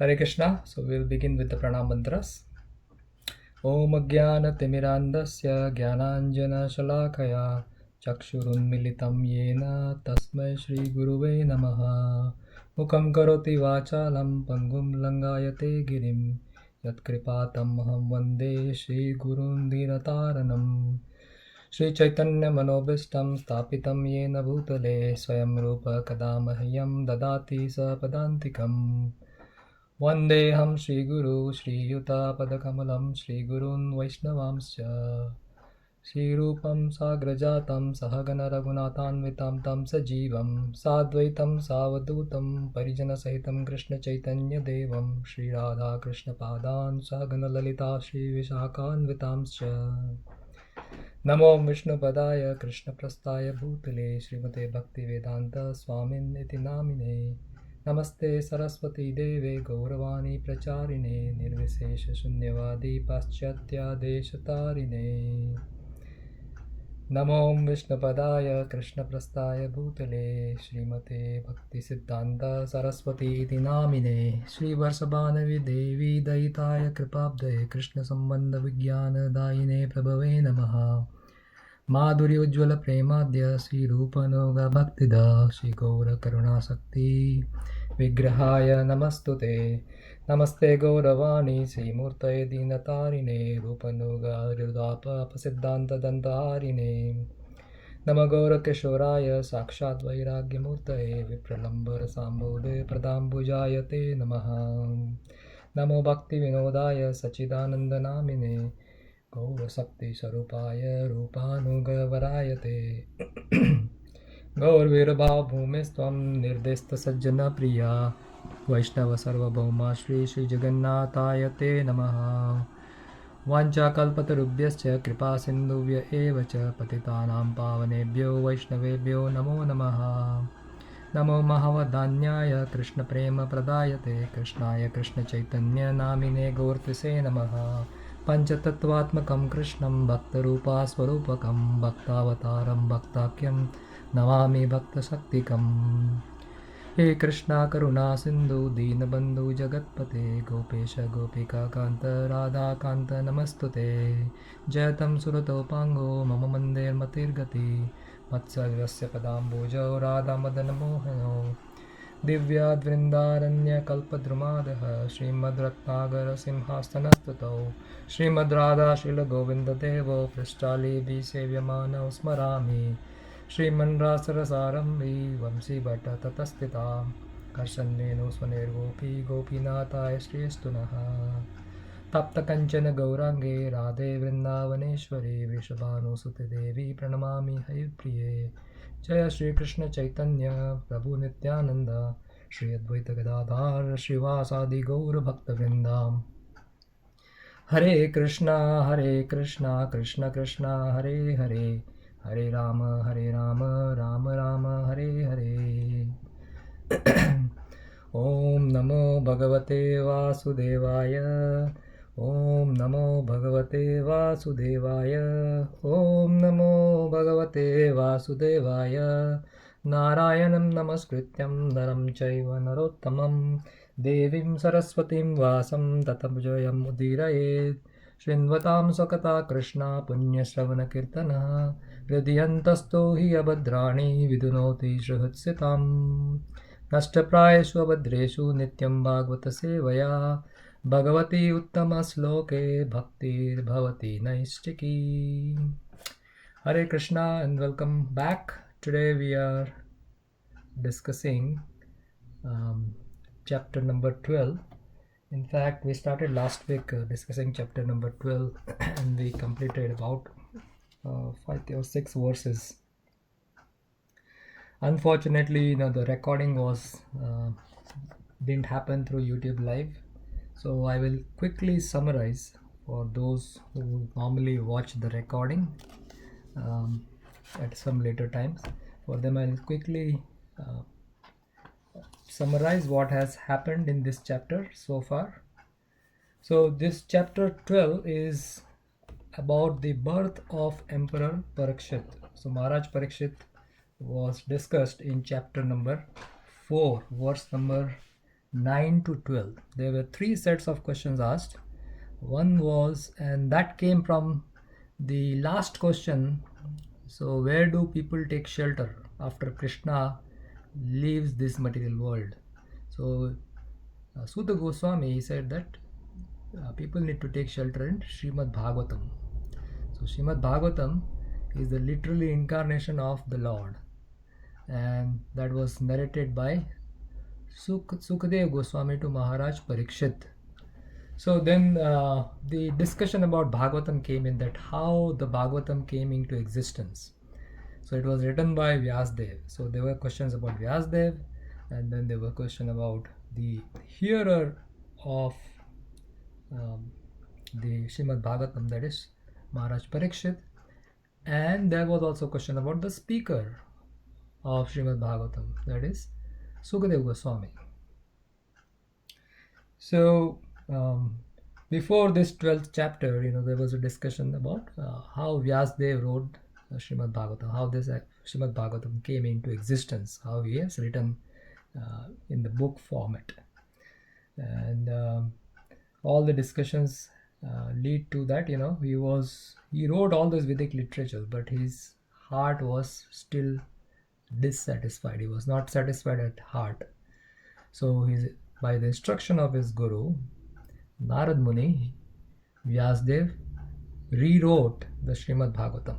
Hare Krishna. So we'll begin with the pranam mantras. Om Ajnanatimirandasya Jnananjana Shalakaya Chakshurunmilitam Yena Tasmai Shri Guruve Namaha Mukam Karoti Vachalam Pangum Langayate Girim Yatkripatam Maham Vande Shri Gurun Dinataranam Shri Chaitanya Manobishtam Stapitam Yena Bhutale Swayam Rupa Kadamahyam Dadati Sapadantikam Vandeham Shri Guru Shri Yuta Padakamalam Shri Gurun Vaishnavamscha Shri Rupam Sagrajatam Sahagana Raghunathanvitam Tam Sajivam Sadvaitam Savadutam Parijana Sahitam Krishna Chaitanya Devam Shri Radha Krishna Padan Sahagana Lalita Shri Vishakhanvitamscha Namo Vishnu Padaya Krishna Prastaya Bhutale Srimate Bhakti Vedanta Swamin Iti Namine Namaste Saraswati Deve Gauravani Pracharine Nirvisesha Shunyavadi Paschatya Deshatarine Namo Vishnu Padaya Krishna Prastaya Bhutale Srimate Bhakti Siddhanta Saraswati Iti Namine Shri Varsabhanavi Devi Daitaya Kripabde Krishna Sambandha Vijnana Daine Prabhave Namaha माधुरी उज्ज्वल प्रेमाद्य श्री रूपनोग भक्तिदा श्री गौर करुणा शक्ति विग्रहाय नमस्तुते नमस्ते गौरवाणी श्रीमूर्तये दीनतारिणे रूपनोग हृदाप सिद्धांत दंतारिणे नम गौरकिशोराय साक्षात् वैराग्यमूर्तये विप्रलम्बर सांबोधे प्रदाम्बुजाय ते नमः नमो भक्ति विनोदाय सच्चिदानन्दनामिने गौरशक्तिस्वरूपाय रूपानुगवरायते गौरवीरभावभूमिस्त्वं निर्दिष्टसज्जनप्रिया वैष्णवसार्वभौमा श्रीजगन्नाथाय ते नमः वाञ्छाकल्पतरुभ्यश्च कृपासिन्धुभ्य एव च पतितानां पावनेभ्यो वैष्णवेभ्यो नमो नमः नमो महावदान्याय कृष्णप्रेमप्रदायते कृष्णाय कृष्णचैतन्यनामिने गौरतिसे नमः पंचतत्वात्मकं कृष्णं भक्तरूपास्वरूपकं भक्तावतारं भक्ताख्यं नमामि भक्तशक्तिकम् हे कृष्णा करुणा सिन्धु दीनबन्धु जगत्पते गोपेश गोपिकान्त राधाकान्त नमस्तुते जयतं सुरतोपाङ्गो मम मन्दिरमतिर्गति मत्सर्वस्य पदाम्बुजौ राधामदनमोहनो दिव्याद्वृन्दारण्यकल्पद्रुमादः श्रीमद्रत्नागरसिंहासनस्तुतौ श्रीमद्राधाशीलगोविन्ददेवो पृष्ठालीभिः सेव्यमानौ स्मरामि श्रीमन्रासरसारम्भी वंशीभट्टततस्थितां कर्षन्वेणु स्वनिर्गोपी गोपीनाथाय श्रीस्तु नः तप्तकञ्चन गौराङ्गे राधे वृन्दावनेश्वरी वृषभानुसुते देवी प्रणमामि हरिप्रिये जय श्री कृष्ण चैतन्य प्रभु नित्यानंद श्री अद्वैत गदाधार श्रीवासादि गौर भक्तवृंदा हरे कृष्णा कृष्ण कृष्णा हरे हरे हरे राम राम राम हरे हरे ओम नमो भगवते वासुदेवाय ओम नमो भगवते वासुदेवाय ओम नमो भगवते वासुदेवाय नारायणं नमस्कृत्यं नरं चैव नरोत्तमं देवीं सरस्वतीं वासं ततं जयमुदीरयेत् शृण्वतां स्वकथा कृष्णा पुण्यश्रवणकीर्तनः हृदयन्तस्थो हि अभद्राणि विदुनोति श्रुहत्सिताम् नष्टप्रायेषु अभद्रेषु नित्यं भागवतसेवया Bhagwati उत्तमश्लोके भक्तिर्भवति नैष्टिकी. Hare Krishna and welcome back. Today we are discussing chapter number 12. In fact, we started last week discussing chapter number 12 and we completed about 5 or 6 verses. Unfortunately, the recording was didn't happen through YouTube Live. So I will quickly summarize for those who normally watch the recording at some later times. For them, I'll quickly summarize what has happened in this chapter so far. So this chapter 12 is about the birth of Emperor Parikshit. So Maharaj Parikshit was discussed in chapter number 4, verse number 9 to 12. There were three sets of questions asked. One was, and that came from the last question. So, where do people take shelter after Krishna leaves this material world? So, Suta Goswami, he said that people need to take shelter in Srimad Bhagavatam. So, Srimad Bhagavatam is the literally incarnation of the Lord, and that was narrated by Sukadev Goswami to Maharaj Parikshit. So then the discussion about Bhagavatam came in, that how the Bhagavatam came into existence. So it was written by Vyasdev. So there were questions about Vyasdev, and then there were questions about the hearer of the Srimad Bhagavatam, that is Maharaj Parikshit, and there was also a question about the speaker of Srimad Bhagavatam, that is Sukadev Goswami. So before this 12th chapter, there was a discussion about how Vyasdev wrote Srimad Bhagavatam, how this Srimad Bhagavatam came into existence, how he has written in the book format, and all the discussions lead to that. He wrote all this Vedic literature, but his heart was still dissatisfied. He was not satisfied at heart. So by the instruction of his guru Narad Muni, Vyasdev rewrote the Srimad Bhagavatam,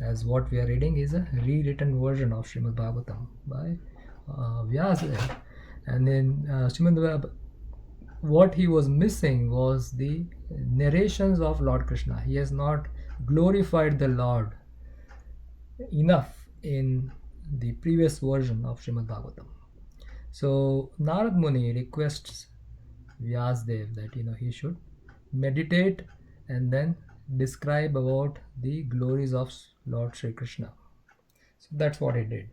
as what we are reading is a rewritten version of Srimad Bhagavatam by Vyasdev. And then what he was missing was the narrations of Lord Krishna. He has not glorified the Lord enough in the previous version of Srimad Bhagavatam. So Narad Muni requests Vyasdev that he should meditate and then describe about the glories of Lord Sri Krishna. So that's what he did.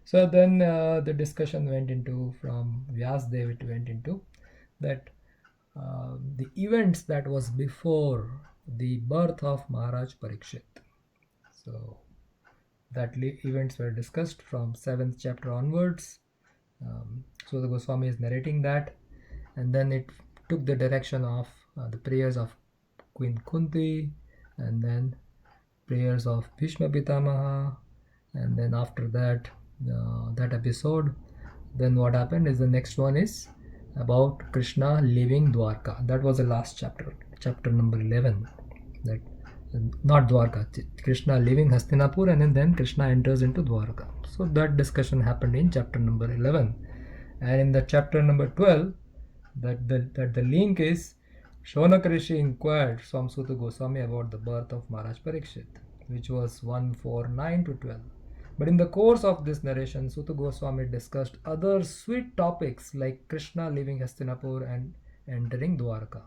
So then the discussion went into, from Vyasdev it went into that the events that was before the birth of Maharaj Parikshit. So that events were discussed from 7th chapter onwards. So the Goswami is narrating that, and then it took the direction of the prayers of Queen Kunti, and then prayers of Bhishma Pitamaha, and then after that that episode, then what happened is the next one is about Krishna leaving Dwarka. That was the last chapter number 11. That not Dwarka, Krishna leaving Hastinapur, and then Krishna enters into Dwarka. So that discussion happened in chapter number 11, and in the chapter number 12, that the link is Shonaka Rishi inquired from Suta Goswami about the birth of Maharaj Parikshit, which was 149 to 12. But in the course of this narration, Suta Goswami discussed other sweet topics like Krishna leaving Hastinapur and entering Dwarka.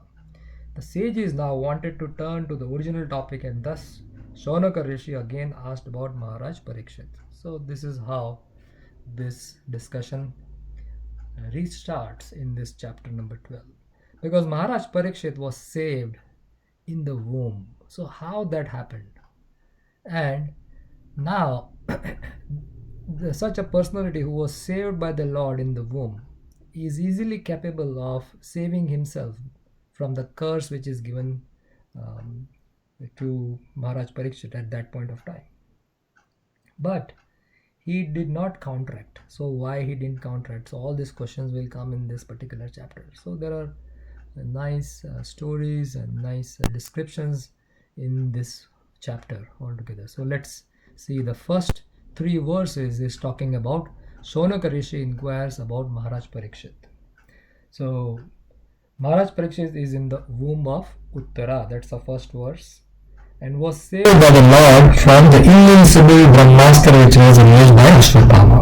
The sages now wanted to turn to the original topic, and thus Shonaka Rishi again asked about Maharaj Parikshit. So this is how this discussion restarts in this chapter number 12. Because Maharaj Parikshit was saved in the womb. So how that happened? And now such a personality who was saved by the Lord in the womb is easily capable of saving himself from the curse which is given to Maharaj Parikshit at that point of time. But he did not counteract. So why he didn't counteract? So all these questions will come in this particular chapter. So there are nice stories and nice descriptions in this chapter altogether. So let's see, the first 3 verses is talking about Shonaka Rishi inquires about Maharaj Parikshit. So Maharaj Parikshit is in the womb of Uttara, that's the first verse, and was saved by the Lord from the invincible Brahmastra which was used by Ashwatthama.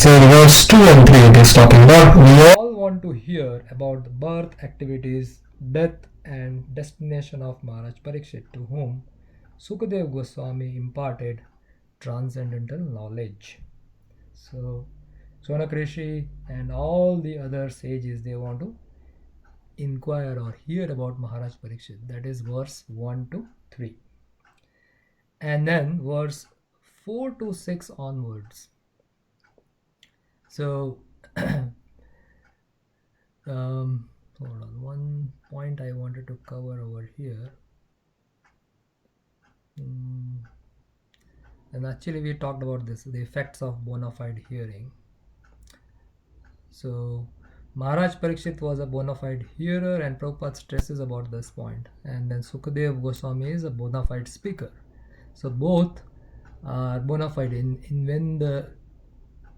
So in verse 2 and 3 it is talking about, we all want to hear about the birth, activities, death and destination of Maharaj Parikshit, to whom Sukadev Goswami imparted transcendental knowledge. So Shonaka Rishi and all the other sages, they want to inquire or hear about Maharaj Parikshit. That is verse 1 to 3. And then verse 4 to 6 onwards. So Hold on, one point I wanted to cover over here. And actually we talked about this, the effects of bona fide hearing. So Maharaj Parikshit was a bona fide hearer, and Prabhupada stresses about this point. And then Sukadev Goswami is a bona fide speaker. So both are bona fide. In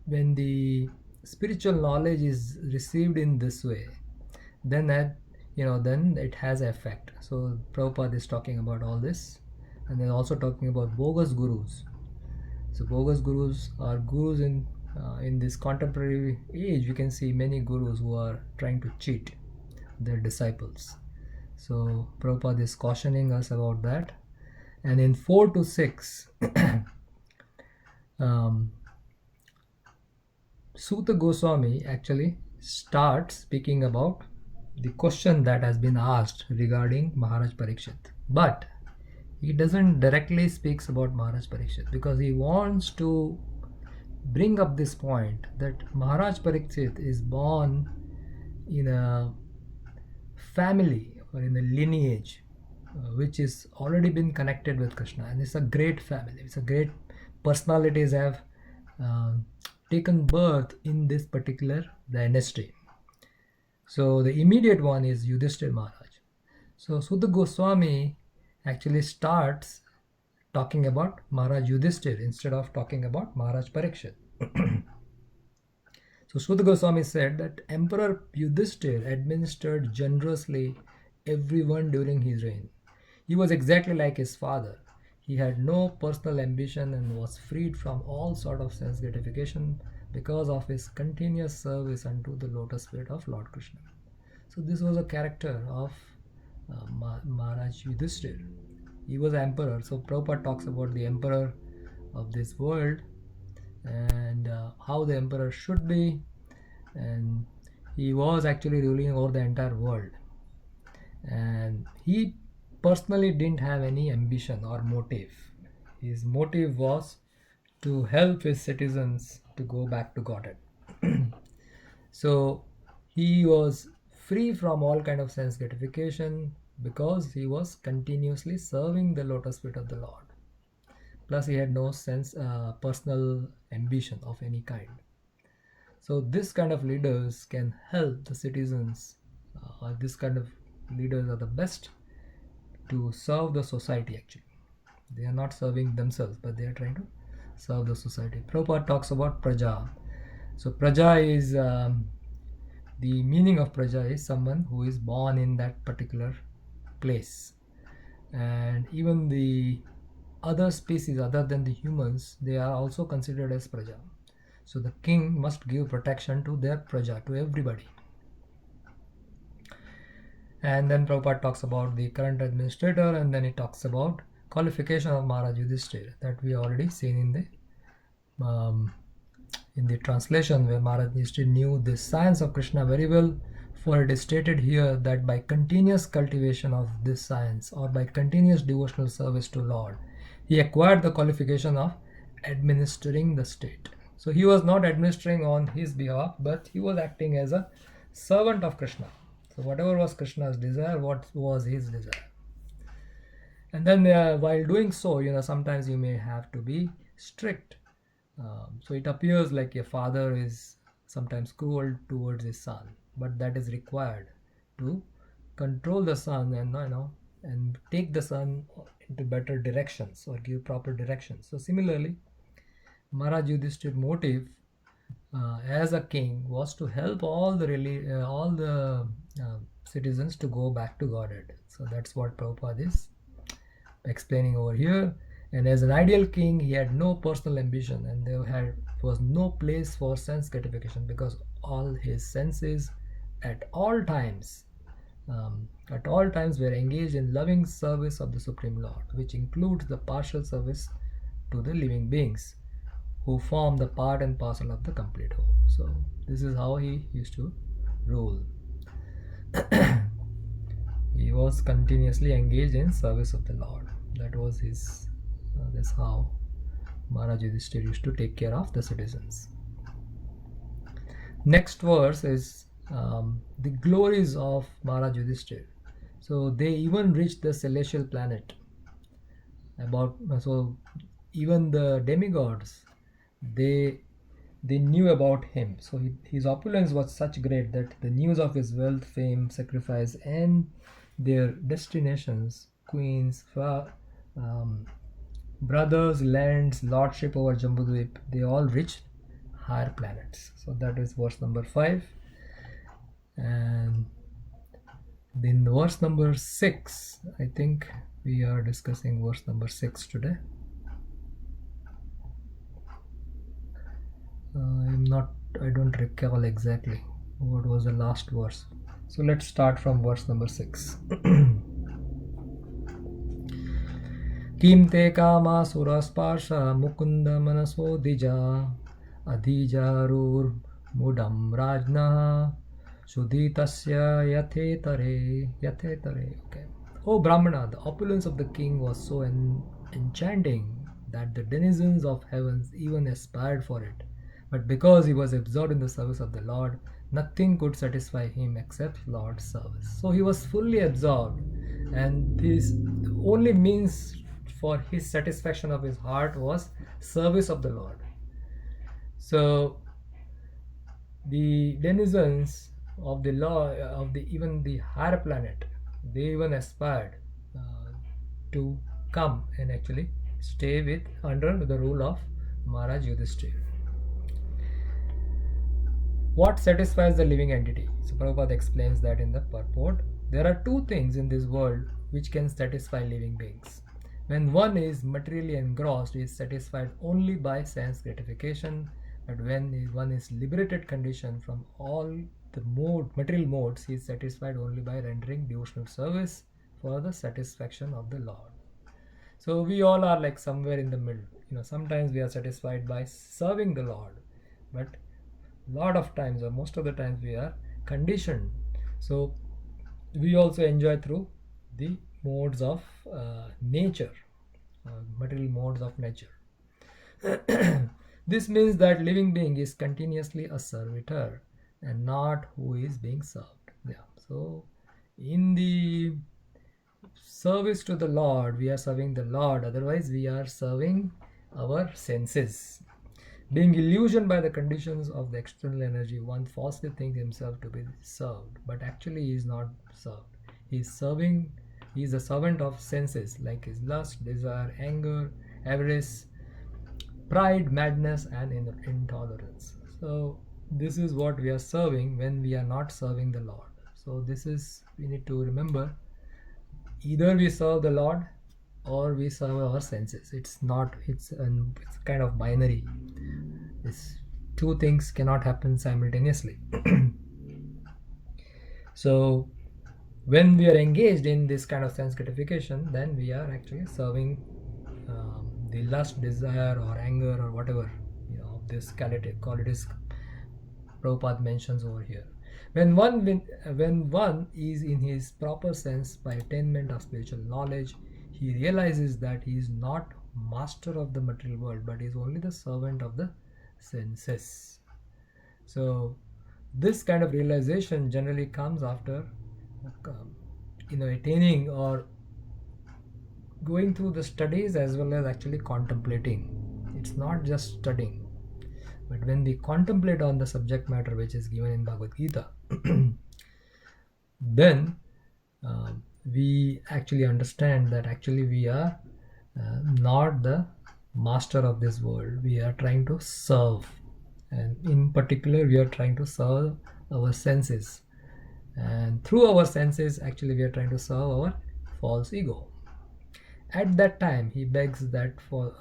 when the spiritual knowledge is received in this way, then then it has effect. So Prabhupada is talking about all this, and then also talking about bogus gurus. So bogus gurus are gurus in this contemporary age. You can see many gurus who are trying to cheat their disciples. So Prabhupada is cautioning us about that. And in 4 to 6, Suta Goswami actually starts speaking about the question that has been asked regarding Maharaj Parikshit. But he doesn't directly speaks about Maharaj Parikshit, because he wants to bring up this point that Maharaj Parikshit is born in a family or in a lineage which is already been connected with Krishna, and it's a great family. It's a great personalities have taken birth in this particular dynasty. So the immediate one is Yudhishthira Maharaj. So Suta Goswami actually starts talking about Maharaj Yudhishthira instead of talking about Maharaj Parikshit. So Suta Goswami said that Emperor Yudhishthira administered generously everyone during his reign. He was exactly like his father. He had no personal ambition and was freed from all sort of sense gratification because of his continuous service unto the lotus feet of Lord Krishna. So this was a character of Maharaj Yudhishthira. He was emperor. So Prabhupada talks about the emperor of this world and how the emperor should be, and he was actually ruling over the entire world, and he personally didn't have any ambition or motive. His motive was to help his citizens to go back to Godhead. So he was free from all kind of sense gratification because he was continuously serving the lotus feet of the Lord. Plus he had no sense personal ambition of any kind. So this kind of leaders can help the citizens, or this kind of leaders are the best to serve the society. Actually, they are not serving themselves, but they are trying to serve the society. Prabhupada talks about praja. So praja is the meaning of praja is someone who is born in that particular place, and even the other species other than the humans, they are also considered as praja. So the king must give protection to their praja, to everybody. And then Prabhupada talks about the current administrator, and then he talks about qualification of Maharaj Yudhishthira, that we already seen in the translation, where Maharaj Yudhishthira knew the science of Krishna very well, for it is stated here that by continuous cultivation of this science, or by continuous devotional service to Lord, he acquired the qualification of administering the state. So he was not administering on his behalf, but he was acting as a servant of Krishna. So whatever was Krishna's desire, what was his desire. And then while doing so, sometimes you may have to be strict. So it appears like a father is sometimes cruel towards his son, but that is required to control the son and take the son into better directions or give proper directions. So similarly, Maharaj Yudhishthira's motive as a king was to help all the citizens to go back to Godhead. So that's what Prabhupada is explaining over here. And as an ideal king, he had no personal ambition, and there was no place for sense gratification, because all his senses at all times were engaged in loving service of the Supreme Lord, which includes the partial service to the living beings who form the part and parcel of the complete whole. So this is how he used to rule. He was continuously engaged in service of the Lord. That was his. That's how Maharaj Yudhishthira used to take care of the citizens. Next verse is the glories of Maharaj Yudhishthir. So they even reached the celestial planet. So even the demigods, they they knew about him. So his opulence was such great that the news of his wealth, fame, sacrifice, and their destinations, queens, brothers, lands, lordship over Jambudvip, they all reached higher planets. So that is verse number 5. And then verse number 6, I think we are discussing verse number 6 today. I don't recall exactly what was the last verse. So let's start from verse number 6. Kim te kama suraspasha mukunda manaso dija adhijarur mudam rajna sudhitasya yathetare. Okay. O Brahmana, the opulence of the king was so enchanting that the denizens of heavens even aspired for it. But because he was absorbed in the service of the Lord, nothing could satisfy him except Lord's service. So he was fully absorbed, and his only means for his satisfaction of his heart was service of the Lord. So the denizens of the law of the even the higher planet, they even aspired to come and actually stay with under the rule of Maharaj Yudhishthir. What satisfies the living entity? So Prabhupada explains that in the purport. There are two things in this world which can satisfy living beings. When one is materially engrossed, he is satisfied only by sense gratification. But when one is liberated condition from all the material modes, he is satisfied only by rendering devotional service for the satisfaction of the Lord. So we all are like somewhere in the middle. Sometimes we are satisfied by serving the Lord, but lot of times or most of the times we are conditioned. So we also enjoy through the modes of nature, material modes of nature. This means that living being is continuously a servitor and not who is being served. Yeah. So in the service to the Lord, we are serving the Lord, otherwise we are serving our senses. Being illusioned by the conditions of the external energy, one falsely thinks himself to be served, but actually he is not served. He is serving, he is a servant of senses like his lust, desire, anger, avarice, pride, madness, and intolerance. So this is what we are serving when we are not serving the Lord. So this is, we need to remember, either we serve the Lord or we serve our senses. It's kind of binary. It's two things cannot happen simultaneously. So when we are engaged in this kind of sense gratification, then we are actually serving the lust, desire, or anger, or whatever this qualities Prabhupada mentions over here. When one is in his proper sense by attainment of spiritual knowledge, he realizes that he is not master of the material world, but is only the servant of the senses. So this kind of realization generally comes after attaining or going through the studies as well as actually contemplating. It's not just studying, but when we contemplate on the subject matter which is given in Bhagavad Gita, then we actually understand that actually we are not the master of this world. We are trying to serve, and in particular we are trying to serve our senses, and through our senses actually we are trying to serve our false ego. At that time he begs for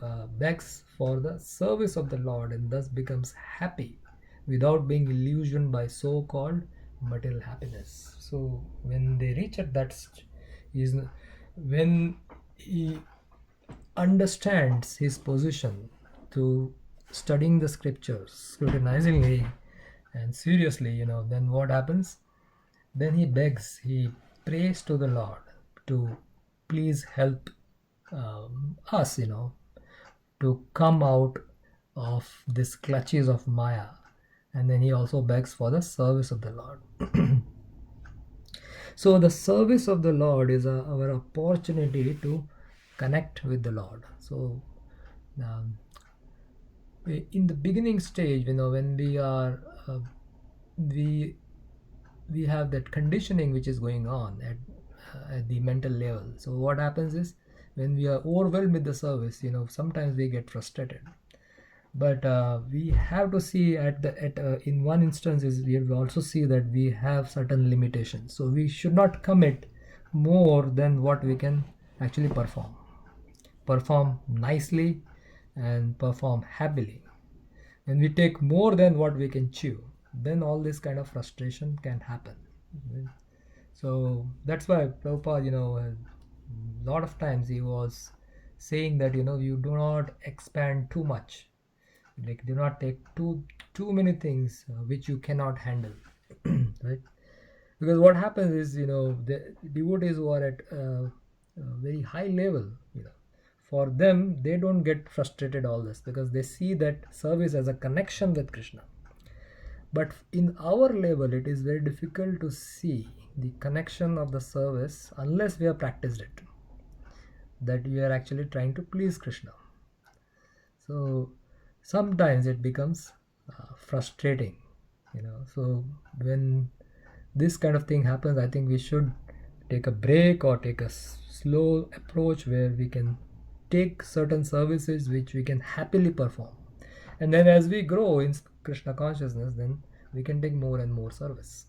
the service of the Lord, and thus becomes happy without being illusioned by so-called material happiness. So when they reach at that when he understands his position to studying the scriptures scrutinizingly and seriously, then what happens? Then he begs, he prays to the Lord to please help us, to come out of this clutches of Maya And then he also begs for the service of the Lord. So the service of the Lord is our opportunity to connect with the Lord. So um, in the beginning stage, when we are we we have that conditioning which is going on at the mental level. So what happens is, when we are overwhelmed with the service, sometimes we get frustrated. But we have to see in one instance is we also see that we have certain limitations, so we should not commit more than what we can actually perform nicely and perform happily. When we take more than what we can chew, then all this kind of frustration can happen. So that's why Prabhupada, a lot of times he was saying that, you do not expand too much. Like, do not take too many things which you cannot handle, right? Because what happens is, the devotees who are at a very high level, for them, they don't get frustrated all this, because they see that service as a connection with Krishna. But in our level, it is very difficult to see the connection of the service unless we have practiced it, that we are actually trying to please Krishna. So sometimes it becomes frustrating, so when this kind of thing happens, I think we should take a break or take a slow approach where we can take certain services which we can happily perform, and then as we grow in Krishna consciousness, then we can take more and more service.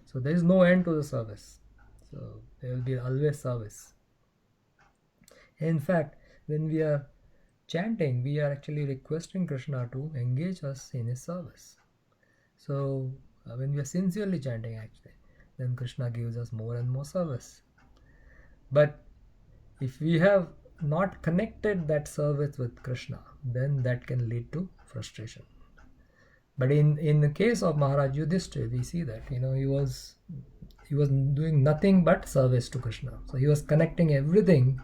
So there is no end to the service, so there will be always service. In fact, when we are chanting, we are actually requesting Krishna to engage us in his service. So when we are sincerely chanting, actually, then Krishna gives us more and more service. But if we have not connected that service with Krishna, then that can lead to frustration. But in the case of Maharaj Yudhishthira, we see that he was doing nothing but service to Krishna. So he was connecting everything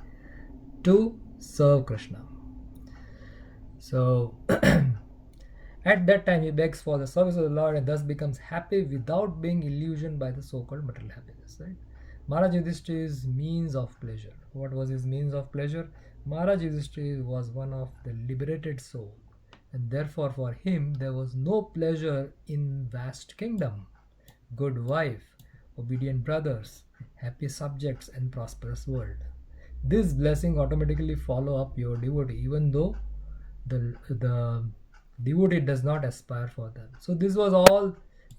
to serve Krishna. So at that time, he begs for the service of the Lord and thus becomes happy without being illusioned by the so-called material happiness. Right? Maharaj Yudhishthira's means of pleasure. What was his means of pleasure? Maharaj Yudhishthira was one of the liberated soul, and therefore for him there was no pleasure in vast kingdom, good wife, obedient brothers, happy subjects, and prosperous world. This blessing automatically follow up your devotee, even though the devotee does not aspire for them. So this was all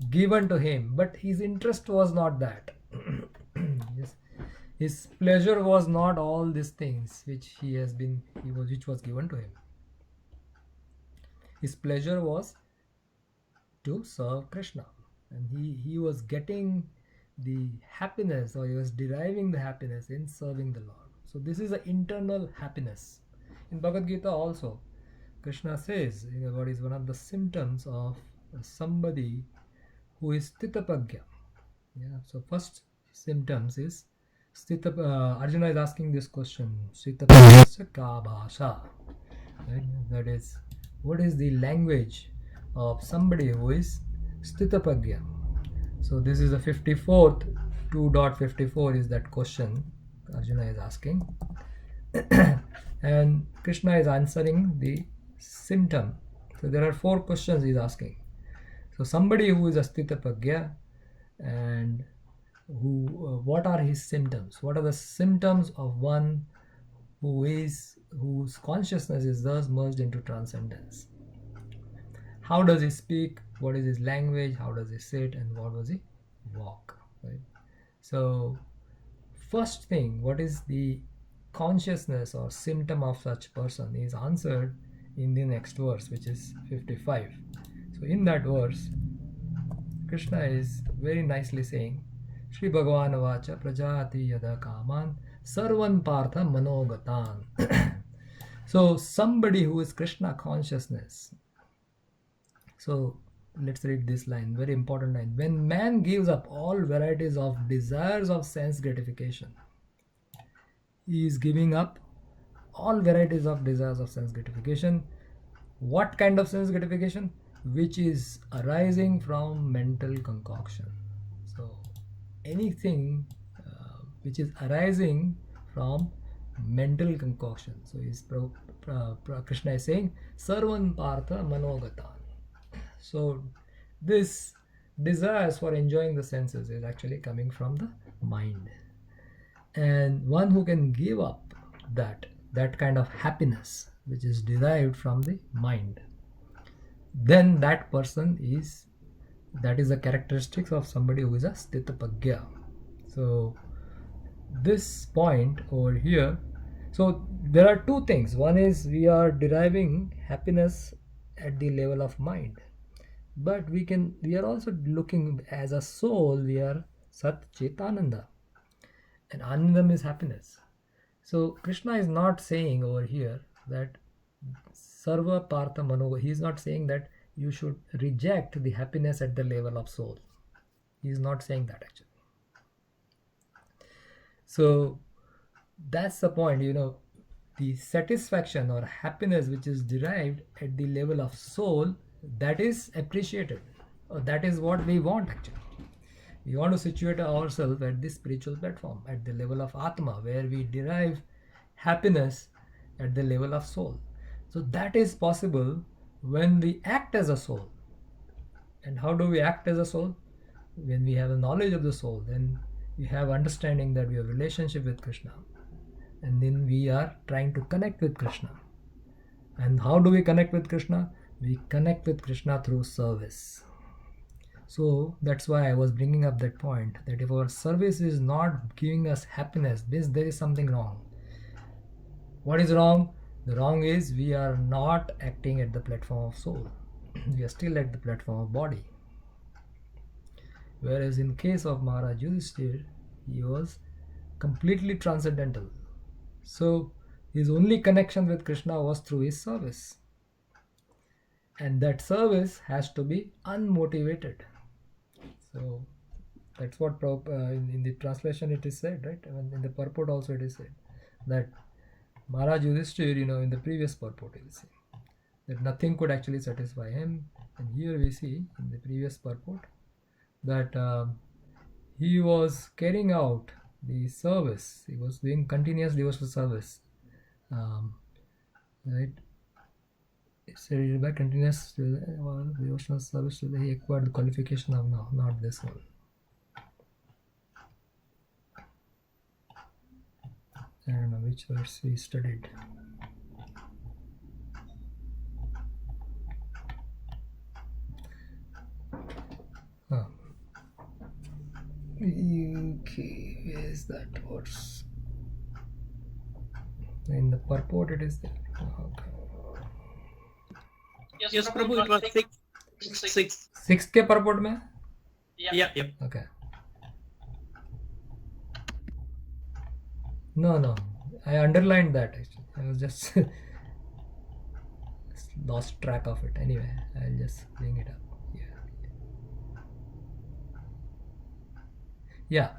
given to him, but his interest was not that. Yes. His pleasure was not all these things which which was given to him. His pleasure was to serve Krishna, and he was getting the happiness, or he was deriving the happiness in serving the Lord. So this is an internal happiness. In Bhagavad Gita also, Krishna says, what is one of the symptoms of somebody who is sthitapagya. Yeah. So first symptoms is Arjuna is asking this question: sthitapagya ka bhasha. Right? That is, what is the language of somebody who is sthitapagya? So this is the 54th 2.54 is that question Arjuna is asking. And Krishna is answering the symptom. So there are 4 questions he's asking. So somebody who is astitapagya, and what are his symptoms? What are the symptoms of one whose consciousness is thus merged into transcendence? How does he speak? What is his language? How does he sit? And what does he walk? Right? So first thing, what is the consciousness or symptom of such person is answered in the next verse, which is 55. So in that verse, Krishna is very nicely saying, Shri Bhagavan Vacha Prajati Yada Kaman Sarvan Partha Manogatan. So somebody who is Krishna consciousness. So let's read this line, very important line. When man gives up all varieties of desires of sense gratification, he is giving up all varieties of desires of sense gratification. What kind of sense gratification? which is arising from mental concoction. So anything which is arising from mental concoction. So Krishna is saying Sarvan Partha Manogatan. So this desires for enjoying the senses is actually coming from the mind. And one who can give up that kind of happiness which is derived from the mind, then that is a characteristics of somebody who is a sthitapagya. So this point over here, so there are two things. One is we are deriving happiness at the level of mind, but we are also looking as a soul, we are Sat Chetananda, and Anandam is happiness. So Krishna is not saying over here that Sarva Partha Manoga, he is not saying that you should reject the happiness at the level of soul. He is not saying that actually. So that's the point, the satisfaction or happiness which is derived at the level of soul, that is appreciated. Or that is what we want actually. We want to situate ourselves at this spiritual platform, at the level of Atma, where we derive happiness at the level of soul. So that is possible when we act as a soul. And how do we act as a soul? When we have a knowledge of the soul, then we have understanding that we have relationship with Krishna. And then we are trying to connect with Krishna. And how do we connect with Krishna? We connect with Krishna through service. So that's why I was bringing up that point, that if our service is not giving us happiness, there is something wrong. What is wrong? The wrong is we are not acting at the platform of soul. We are still at the platform of body. Whereas in case of Maharaj Yudhishthir, he was completely transcendental. So his only connection with Krishna was through his service. And that service has to be unmotivated. So that's what in the translation it is said, right? And in the purport also it is said that Maharaj Yudhishthir, in the previous purport, you see that nothing could actually satisfy him. And here we see in the previous purport that he was carrying out the service. He was doing continuous devotional service, right? So by continuous devotional service, he acquired the qualification of now, not this one. I don't know which verse we studied. Okay, where is that verse? In the purport it is there. Okay. Yes, Prabhu, it was 6. Sixth के purport में? Yeah. Okay. No, I underlined that actually. I was just lost track of it. Anyway, I'll just bring it up. Yeah.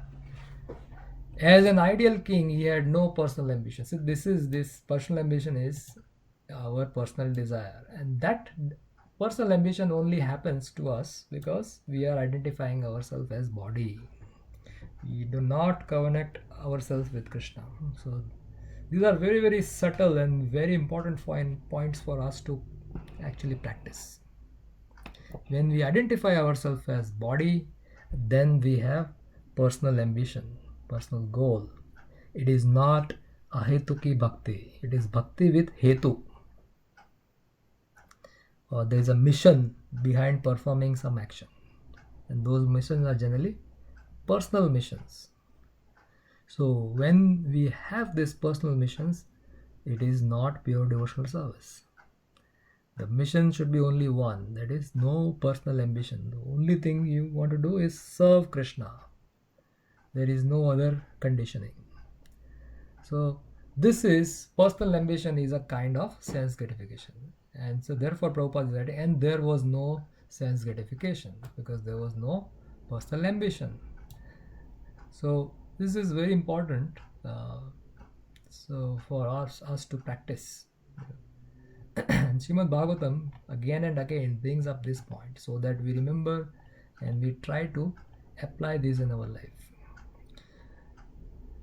As an ideal king, he had no personal ambition. So this personal ambition is our personal desire, and that personal ambition only happens to us because we are identifying ourselves as body. We do not connect ourselves with Krishna. So these are very, very subtle and very important points for us to actually practice. When we identify ourselves as body, then we have personal ambition, personal goal. It is not ahetuki bhakti. It is bhakti with hetu. Or there is a mission behind performing some action. And those missions are generally personal missions. So when we have these personal missions, it is not pure devotional service. The mission should be only one, that is no personal ambition. The only thing you want to do is serve Krishna. There is no other conditioning. So this is personal ambition is a kind of sense gratification. And so therefore Prabhupada said, and there was no sense gratification because there was no personal ambition. So this is very important. So for us to practice. And Srimad Bhagavatam again and again brings up this point so that we remember and we try to apply this in our life.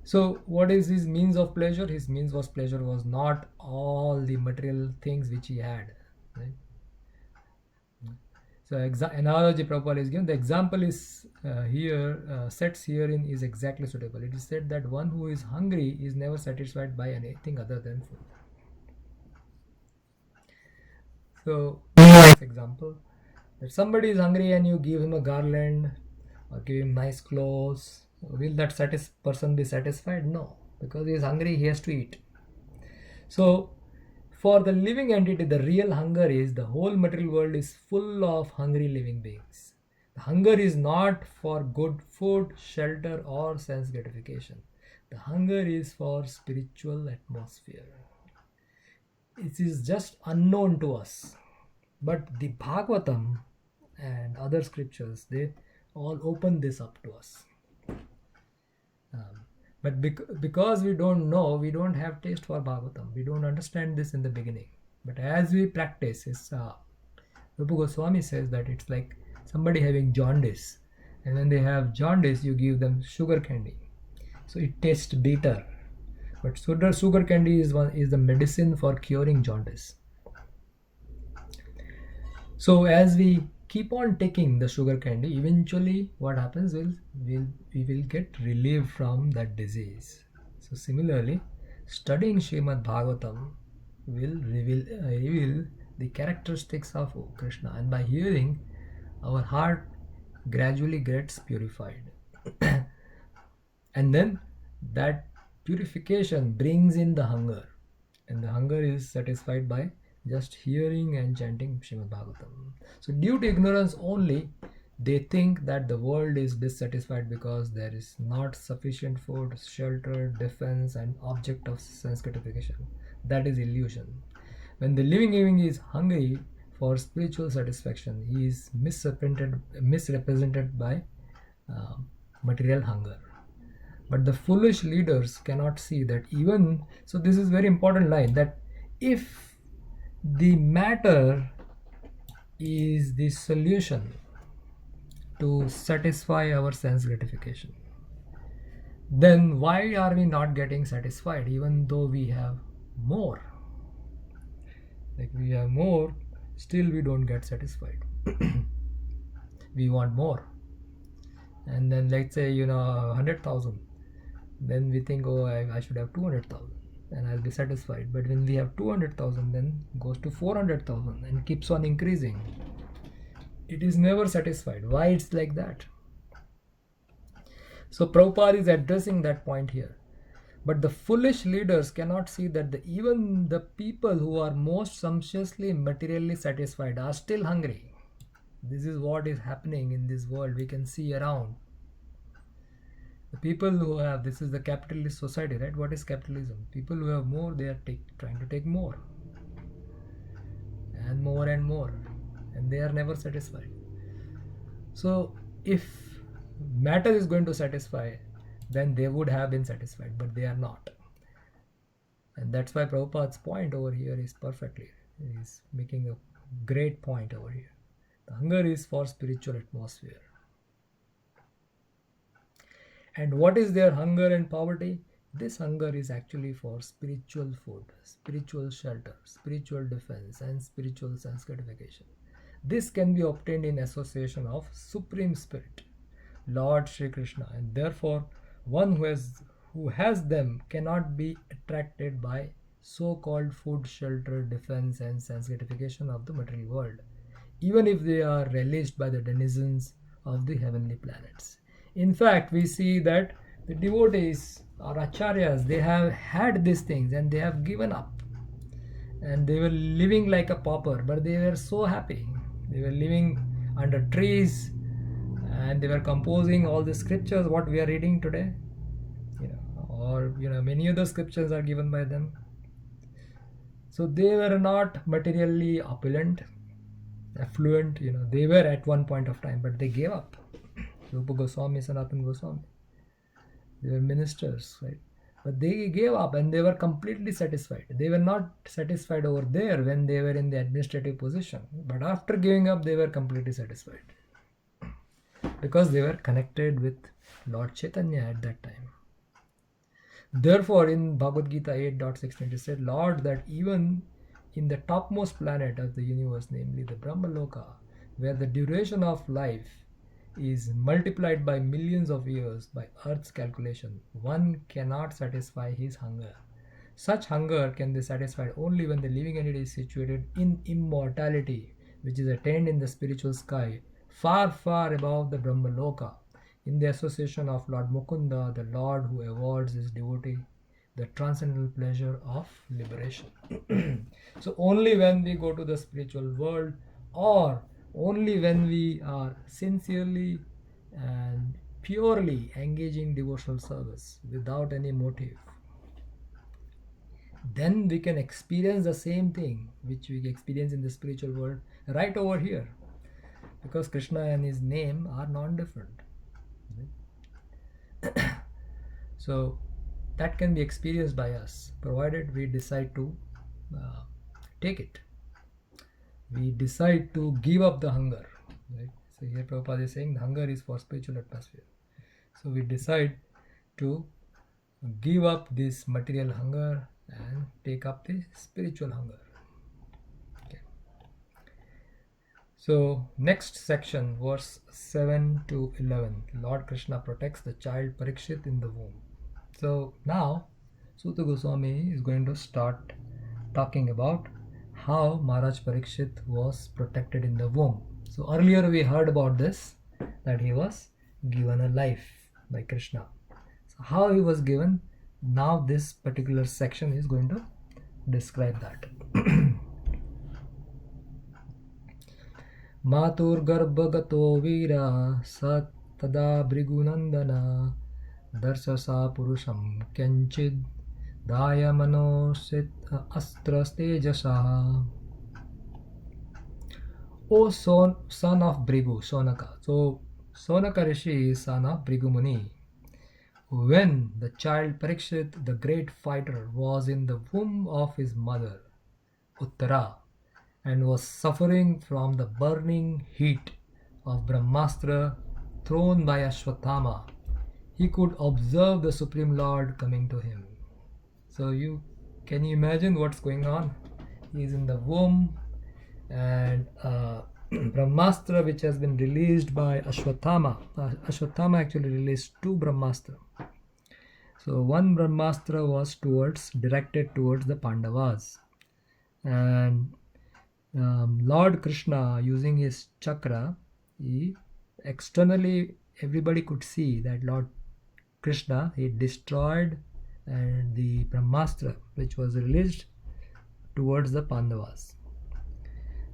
So, what is his means of pleasure? His means of pleasure was not all the material things which he had. Right? So, analogy Prabhupada is given. The example is sets herein is exactly suitable. It is said that one who is hungry is never satisfied by anything other than food. So, example that somebody is hungry and you give him a garland or give him nice clothes, will that person be satisfied? No, because he is hungry, he has to eat. So, for the living entity, the real hunger is the whole material world is full of hungry living beings. The hunger is not for good food, shelter, or sense gratification. The hunger is for spiritual atmosphere. It is just unknown to us. But the Bhagavatam and other scriptures, they all open this up to us. But because we don't know, we don't have taste for Bhagavatam. We don't understand this in the beginning. But as we practice, Rupa Goswami says that it's like somebody having jaundice. And when they have jaundice, you give them sugar candy. So it tastes bitter. But sugar candy is the medicine for curing jaundice. So as we keep on taking the sugar candy, eventually what happens is we will get relief from that disease. So similarly, studying Srimad Bhagavatam will reveal the characteristics of Krishna, and by hearing, our heart gradually gets purified. And then that purification brings in the hunger, and the hunger is satisfied by just hearing and chanting Srimad Bhagavatam. So due to ignorance only, they think that the world is dissatisfied because there is not sufficient food, shelter, defense, and object of sense gratification. That is illusion. When the living being is hungry for spiritual satisfaction, he is misrepresented by material hunger. But the foolish leaders cannot see that even so. This is very important line, that if the matter is the solution to satisfy our sense gratification, then why are we not getting satisfied even though we have more? Like we have more, still we don't get satisfied. We want more. And then let's say 100,000, then we think, oh, I should have 200,000 and I'll be satisfied. But when we have 200,000, then goes to 400,000 and keeps on increasing. It is never satisfied. Why it's like that? So Prabhupada is addressing that point here. But the foolish leaders cannot see that even the people who are most sumptuously materially satisfied are still hungry. This is what is happening in this world. We can see around. The people who have, this is the capitalist society, right? What is capitalism? People who have more, they are trying to take more. And more and more. And they are never satisfied. So if matter is going to satisfy, then they would have been satisfied, but they are not. And that's why Prabhupada's point over here is perfectly. He's making a great point over here. The hunger is for spiritual atmosphere. And what is their hunger and poverty? This hunger is actually for spiritual food, spiritual shelter, spiritual defense, and spiritual sense gratification. This can be obtained in association of Supreme Spirit, Lord Shri Krishna, and therefore one who has them cannot be attracted by so-called food, shelter, defense, and sense gratification of the material world, even if they are relished by the denizens of the heavenly planets. In fact, we see that the devotees or acharyas, they have had these things and they have given up. And they were living like a pauper, but they were so happy. They were living under trees and they were composing all the scriptures, what we are reading today. Or many other scriptures are given by them. So they were not materially opulent, affluent, they were at one point of time, but they gave up. Rupa Goswami, Sanatana Goswami, they were ministers, right? But they gave up and they were completely satisfied. They were not satisfied over there when they were in the administrative position. But after giving up, they were completely satisfied because they were connected with Lord Chaitanya at that time. Therefore, in Bhagavad Gita 8.16, it said, Lord, that even in the topmost planet of the universe, namely the Brahmaloka, where the duration of life is multiplied by millions of years by Earth's calculation, one cannot satisfy his hunger. Such hunger can be satisfied only when the living entity is situated in immortality, which is attained in the spiritual sky, far, far above the Brahmaloka, in the association of Lord Mukunda, the Lord who awards his devotee the transcendental pleasure of liberation. So only when we go to the spiritual world, or only when we are sincerely and purely engaging devotional service without any motive, then we can experience the same thing which we experience in the spiritual world right over here, because Krishna and his name are non-different. So that can be experienced by us, provided we decide to take it. We decide to give up the hunger. Right? So here Prabhupada is saying the hunger is for spiritual atmosphere. So we decide to give up this material hunger and take up the spiritual hunger. Okay. So next section, verse 7 to 11, Lord Krishna protects the child Parikshit in the womb. So now Suta Goswami is going to start talking about how Maharaj Parikshit was protected in the womb. So earlier we heard about this, that he was given a life by Krishna. So how he was given, now this particular section is going to describe that. Matur garbhagato vira sat tada bhrigunandana darsasa purusham kenchid daya manosit astra stejasa. O son of Bhrigu, Sonaka. So Sonaka Rishi is son of Bhrigu Muni. When the child Parikshit, the great fighter, was in the womb of his mother, Uttara, and was suffering from the burning heat of Brahmastra thrown by Ashwatthama, he could observe the Supreme Lord coming to him. So can you imagine what's going on? He is in the womb, and Brahmastra, which has been released by Ashwatthama. Ashwatthama actually released two Brahmastra. So one Brahmastra was directed towards the Pandavas, and Lord Krishna, using his chakra, externally everybody could see that Lord Krishna, he destroyed the Brahmastra which was released towards the Pandavas.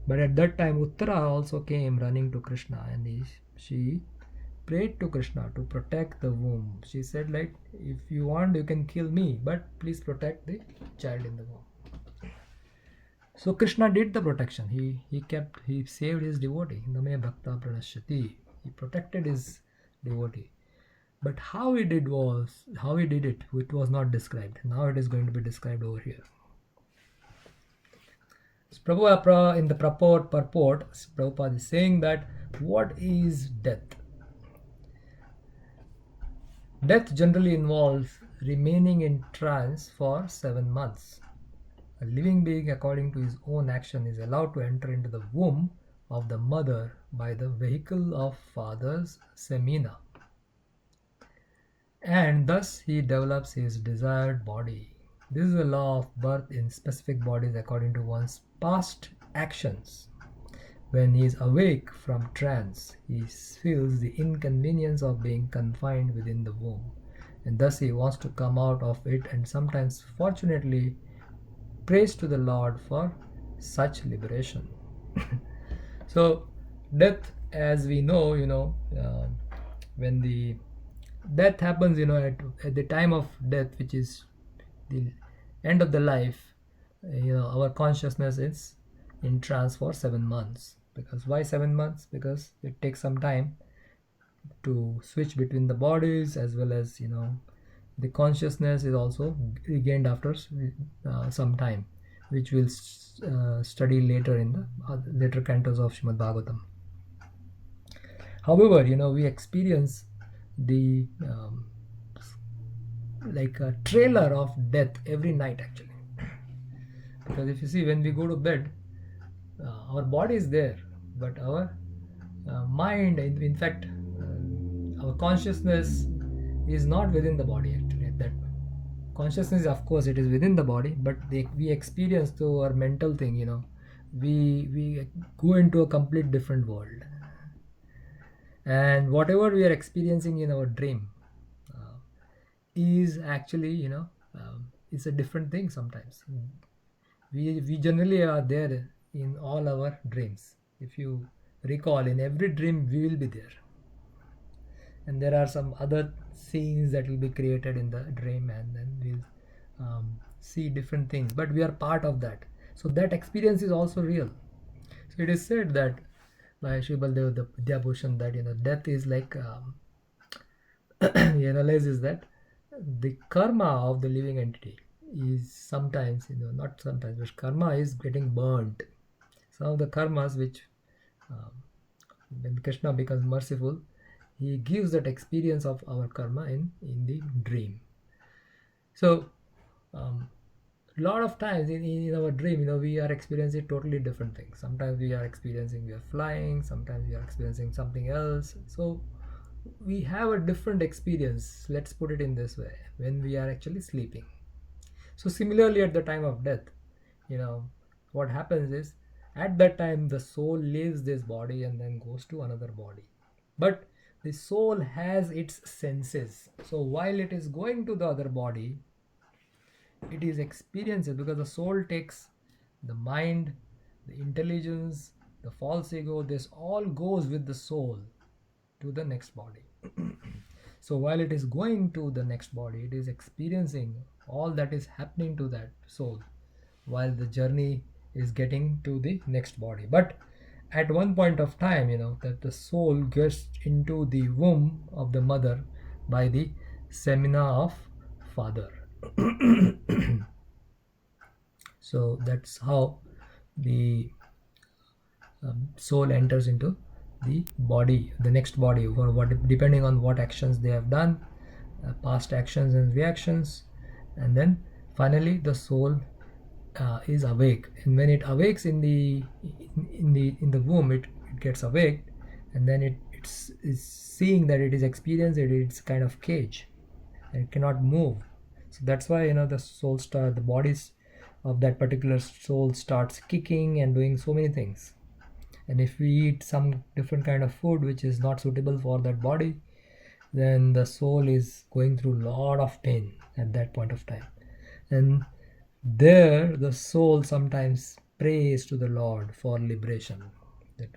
But at that time Uttara also came running to Krishna, and she prayed to Krishna to protect the womb. She said, like, if you want you can kill me, but please protect the child in the womb. So Krishna did the protection. He saved his devotee. Name bhakta pranashyati. He protected his devotee. But how he did it was not described. Now it is going to be described over here. So Prabhupada, in the purport, Prabhupada is saying that what is death? Death generally involves remaining in trance for 7 months. A living being, according to his own action, is allowed to enter into the womb of the mother by the vehicle of father's semina, and thus he develops his desired body. This is a law of birth in specific bodies according to one's past actions. When he is awake from trance, he feels the inconvenience of being confined within the womb, and thus he wants to come out of it, and sometimes, fortunately, prays to the Lord for such liberation. So death, as we know, when the death happens, at the time of death, which is the end of the life, our consciousness is in trance for 7 months. Because why 7 months? Because it takes some time to switch between the bodies, as well as the consciousness is also regained after some time, which we'll study later in the later cantos of Srimad Bhagavatam. However, we experience the like a trailer of death every night actually, because if you see, when we go to bed, our body is there, but our mind, in fact, our consciousness is not within the body actually. At that consciousness, of course, it is within the body, but we experience through our mental thing. We go into a complete different world, and whatever we are experiencing in our dream is actually, it's a different thing. Sometimes we generally are there in all our dreams. If you recall, in every dream we will be there, and there are some other scenes that will be created in the dream, and then we'll see different things, but we are part of that. So that experience is also real. So it is said that by Sri Baldev the Vidyabhushan that death is like he analyzes that the karma of the living entity is sometimes, not sometimes, but karma is getting burnt. Some of the karmas which when Krishna becomes merciful, he gives that experience of our karma in the dream. So a lot of times in our dream, we are experiencing totally different things. Sometimes we are flying, sometimes we are experiencing something else. So we have a different experience, let's put it in this way, when we are actually sleeping. So similarly, at the time of death, what happens is, at that time the soul leaves this body and then goes to another body, but the soul has its senses. So while it is going to the other body, it is experiencing, because the soul takes the mind, the intelligence, the false ego, this all goes with the soul to the next body. So while it is going to the next body, it is experiencing all that is happening to that soul while the journey is getting to the next body. But at one point of time, that the soul gets into the womb of the mother by the semina of father. So that's how the soul enters into the body, the next body, or what, depending on what actions they have done, past actions and reactions, and then finally the soul is awake. And when it awakes in the womb, it gets awake, and then it's seeing that it is experiencing its kind of cage, and it cannot move. So that's why the bodies of that particular soul starts kicking and doing so many things. And if we eat some different kind of food which is not suitable for that body, then the soul is going through a lot of pain at that point of time. And there the soul sometimes prays to the Lord for liberation, that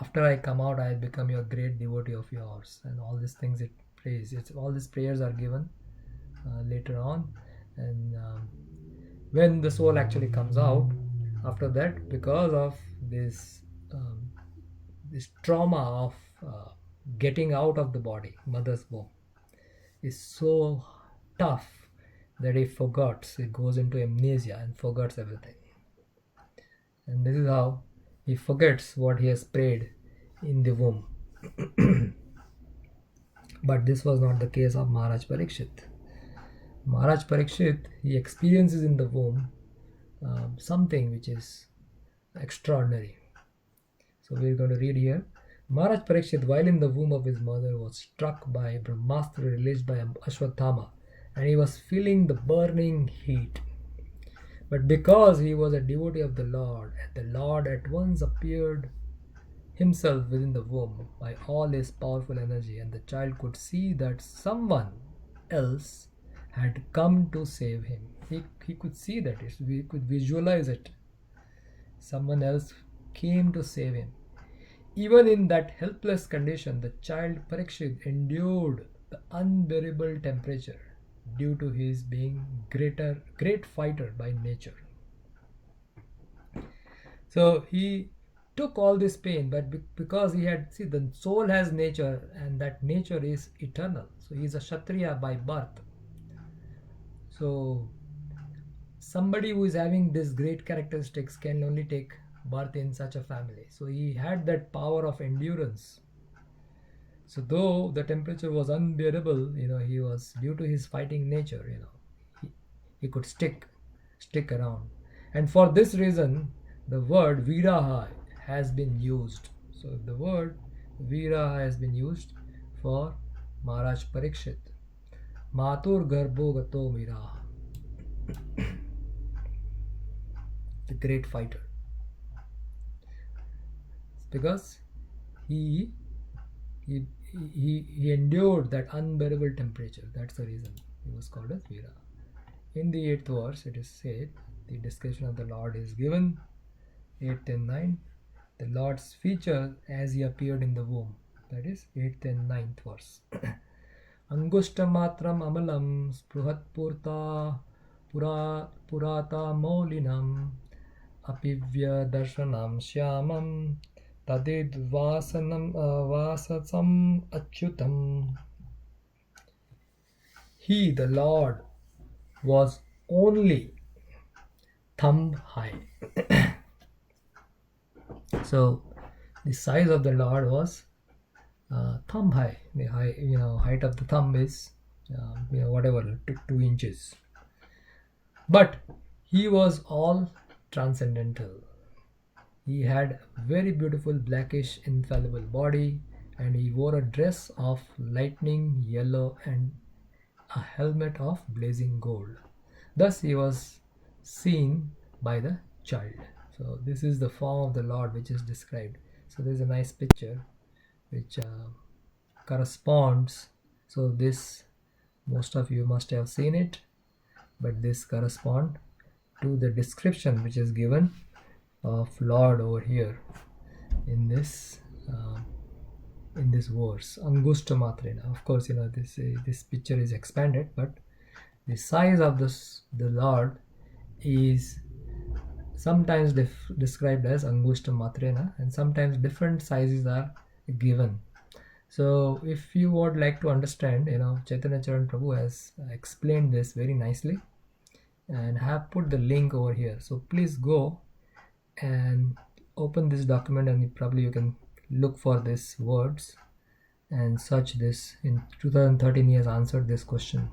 after I come out, I become your great devotee of yours, and all these things it prays. All these prayers are given later on. And when the soul actually comes out after that, because of this trauma of getting out of the body, mother's womb is so tough that it goes into amnesia and forgets everything. And this is how he forgets what he has prayed in the womb. But this was not the case of Maharaj Parikshit. Maharaj Parikshit, he experiences in the womb something which is extraordinary. So we're going to read here. Maharaj Parikshit, while in the womb of his mother, was struck by Brahmastra released by Ashwatthama, and he was feeling the burning heat. But because he was a devotee of the Lord, and the Lord at once appeared himself within the womb by all his powerful energy, and the child could see that someone else had come to save him. He could see that, we could visualize it. Someone else came to save him. Even in that helpless condition, the child Parikshit endured the unbearable temperature due to his being great fighter by nature. So he took all this pain, but because he had, see, the soul has nature, and that nature is eternal. So he is a Kshatriya by birth. So somebody who is having these great characteristics can only take birth in such a family. So he had that power of endurance. So though the temperature was unbearable, he was, due to his fighting nature, he could stick around. And for this reason, the word Viraha has been used. So the word Viraha has been used for Maharaj Parikshit. Matur Garbo Gato Viraha. The great fighter. Because he endured that unbearable temperature. That's the reason he was called as Vira. In the 8th verse, it is said, the description of the Lord is given, 8th and 9th, the Lord's feature as he appeared in the womb. That is 8th and 9th verse. Angushtamatram amalam spruhat purata maulinam apivya darshanam shyamam tadid vasasam achyutam. He, the Lord, was only thumb high. So the size of the Lord was thumb high. The height of the thumb is whatever, 2 inches. But he was all transcendental. He had very beautiful blackish infallible body, and he wore a dress of lightning yellow and a helmet of blazing gold. Thus he was seen by the child. So this is the form of the Lord which is described. So there is a nice picture which corresponds. So this, most of you must have seen it, but this corresponds to the description which is given of Lord over here in this verse, Angushta Matrena. Of course, this picture is expanded, but the size of the Lord is sometimes described as Angushta Matrena, and sometimes different sizes are given. So if you would like to understand, Chaitanya Charan Prabhu has explained this very nicely and have put the link over here. So please go and open this document, and probably you can look for these words and search this. In 2013 he has answered this question.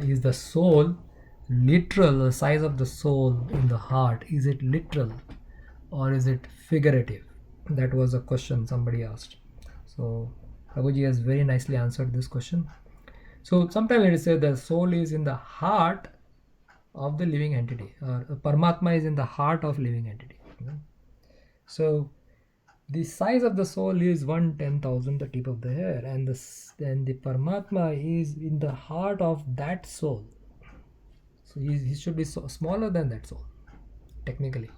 Is the soul literal? The size of the soul in the heart, is it literal or is it figurative? That was a question somebody asked. So Prabhuji has very nicely answered this question. So sometimes it is said the soul is in the heart of the living entity, or Paramatma is in the heart of living entity. So the size of the soul is 1/10,000 the tip of the hair, and the Paramatma is in the heart of that soul. So he should be smaller than that soul, technically.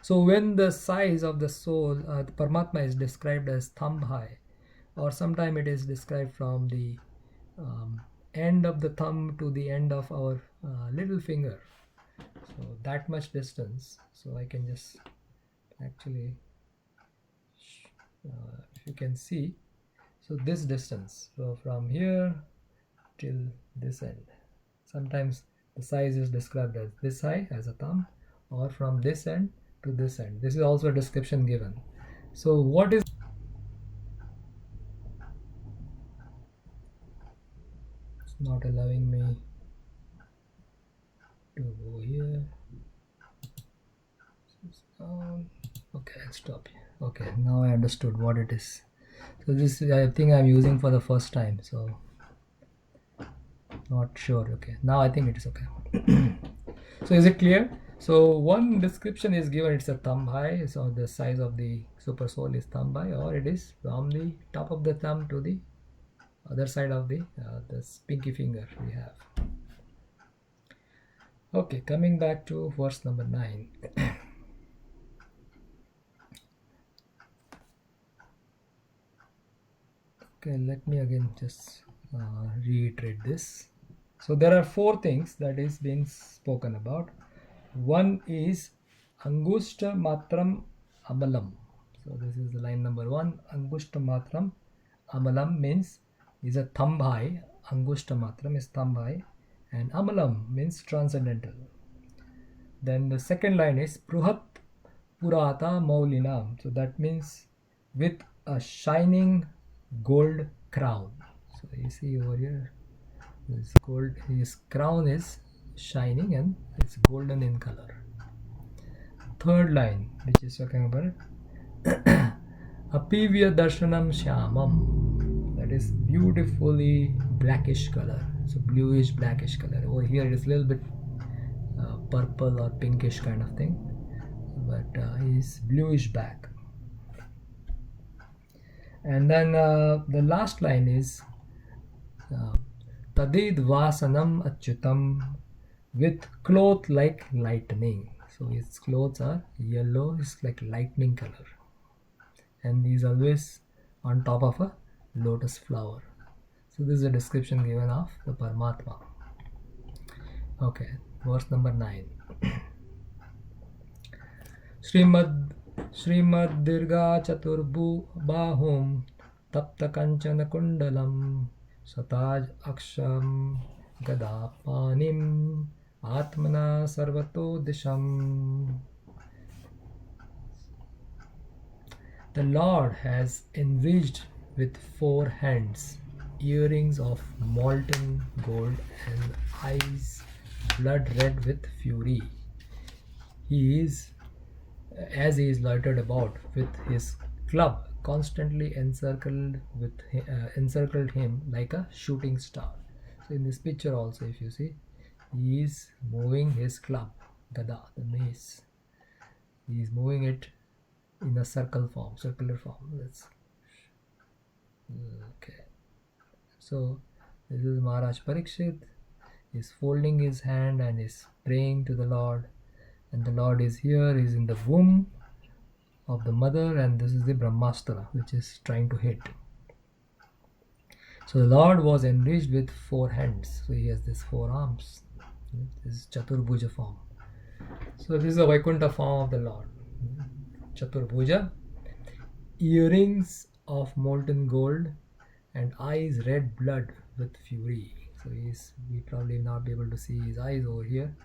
So when the size of the soul, the Paramatma, is described as thumb high, or sometime it is described from the end of the thumb to the end of our little finger, so that much distance. So I can just actually, if you can see, so this distance, so from here till this end, sometimes the size is described as this high as a thumb, or from this end to this end. This is also a description given. So what is, it's not allowing me to go here. Okay, I'll stop here. Okay, now I understood what it is. So this, I think I'm using for the first time, so not sure. Okay, now I think it is okay. So is it clear? So one description is given, it's a thumb high, so the size of the super soul is thumb high, or it is from the top of the thumb to the other side of the pinky finger we have. Okay, coming back to verse number 9. Okay, let me again just reiterate this. So there are 4 things that is being spoken about. One is Angushta matram amalam. So this is the line number 1. Angushta matram amalam means is a thumb high. Angushta matram is thumb high, and amalam means transcendental. Then the second line is Pruhat Purata Maulinam. So that means with a shining gold crown. So you see over here, this gold, his crown is shining and it's golden in color. Third line, which is talking about Apivya Darshanam Shyamam. That is beautifully blackish color. So bluish blackish color. Over here it is a little bit purple or pinkish kind of thing, but he's bluish black. And then the last line is Tadid Vasanam Achyutam, with cloth like lightning. So his clothes are yellow, it's like lightning color, and he's always on top of a lotus flower. So this is a description given of the Paramatma. Okay, verse number 9. Srimad Dirga Chaturbu Bahum Tapta Kanchana Kundalam Sataj Aksham Gadapanim Atmana Sarvato Disham. The Lord has enriched with 4 hands, earrings of molten gold, and eyes blood red with fury. He is, as he is loitered about with his club, constantly encircled him like a shooting star. So in this picture also, if you see, he is moving his club, Gada, the mace. He is moving it in a circular form. Let's okay. So this is Maharaj Parikshit. He's folding his hand and is praying to the Lord. And the Lord is here, is in the womb of the mother, and this is the Brahmastra which is trying to hit. So the Lord was enriched with 4 hands. So he has these 4 arms. This is Chaturbhuja form. So this is the Vaikuntha form of the Lord. Chaturbhuja, earrings of molten gold, and eyes red blood with fury. So we probably not be able to see his eyes over here.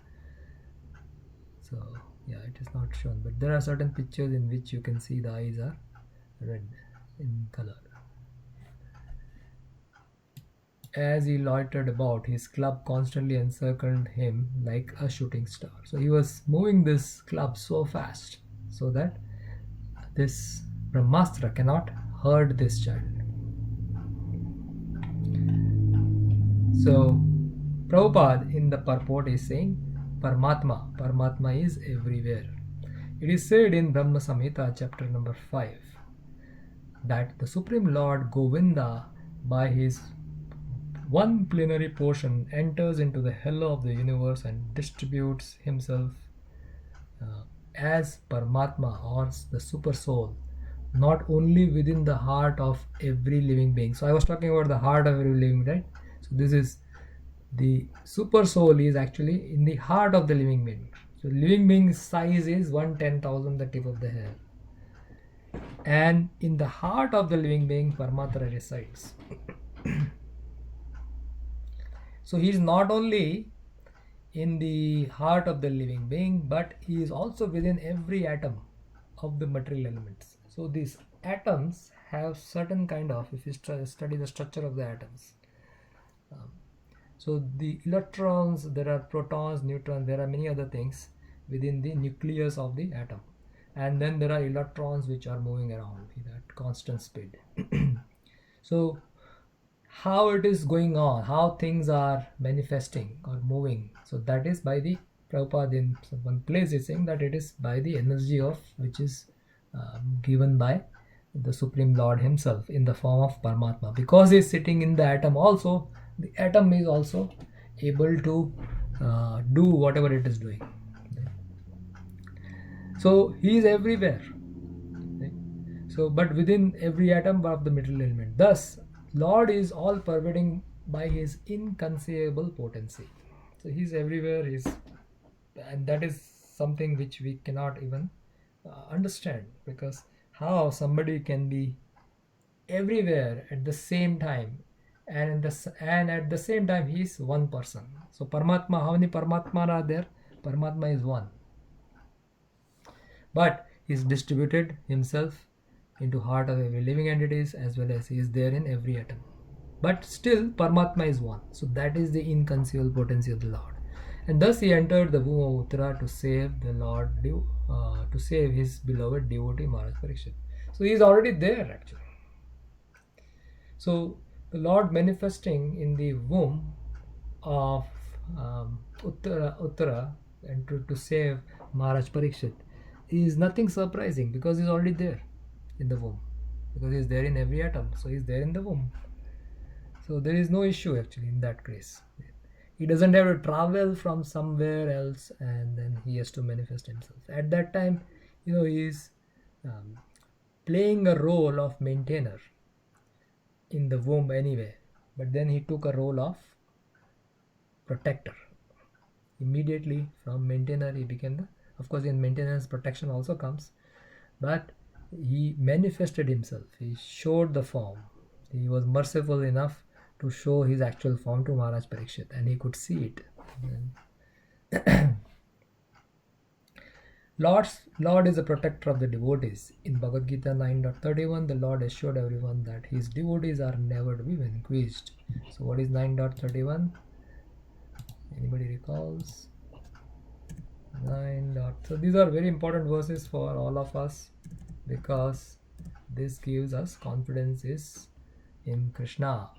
So yeah, it is not shown, but there are certain pictures in which you can see the eyes are red in color. As he loitered about, his club constantly encircled him like a shooting star. So he was moving this club so fast so that this Brahmastra cannot hurt this child. So Prabhupada in the purport is saying Paramatma is everywhere. It is said in Brahma Samhita chapter number 5 that the Supreme Lord Govinda, by his one plenary portion, enters into the hell of the universe and distributes himself as Paramatma, or the super soul, not only within the heart of every living being. So I was talking about the heart of every living, right? So this is the super soul is actually in the heart of the living being. So living being's size is 1/10,000 the tip of the hair, and in the heart of the living being Paramatma resides. So he is not only in the heart of the living being, but he is also within every atom of the material elements. So these atoms have certain kind of, if you study the structure of the atoms, so the electrons, there are protons, neutrons, there are many other things within the nucleus of the atom, and then there are electrons which are moving around at constant speed. So how it is going on, how things are manifesting or moving, so that is by the Prabhupada in one place is saying that it is by the energy of which is given by the Supreme Lord himself in the form of Paramatma. Because he is sitting in the atom also, the atom is also able to do whatever it is doing. So he is everywhere. So but within every atom of the material element. Thus Lord is all pervading by his inconceivable potency. So he is everywhere, and that is something which we cannot even understand, because how somebody can be everywhere at the same time, and at the same time he is one person. So Paramatma, how many Paramatma are there? Paramatma is one, but he's distributed himself into heart of every living entities, as well as he is there in every atom. But still Paramatma is one. So that is the inconceivable potency of the Lord. And thus he entered the womb of Uttara to save the Lord, to save his beloved devotee Maharaj Parikshit. So he is already there actually. So the Lord manifesting in the womb of Uttara and to save Maharaj Parikshit is nothing surprising, because he's already there in the womb, because he's there in every atom. So he's there in the womb. So there is no issue actually in that case. He doesn't have to travel from somewhere else and then he has to manifest himself. At that time, he is playing a role of maintainer in the womb anyway, but then he took a role of protector. Immediately from maintainer he became of course in maintenance protection also comes, but he manifested himself. He showed the form. He was merciful enough to show his actual form to Maharaj Parikshit, and he could see it. Lord is a protector of the devotees. In Bhagavad Gita 9.31, the Lord assured everyone that his devotees are never to be vanquished. So what is 9.31? Anybody recalls? 9. So these are very important verses for all of us, because this gives us confidence in Krishna.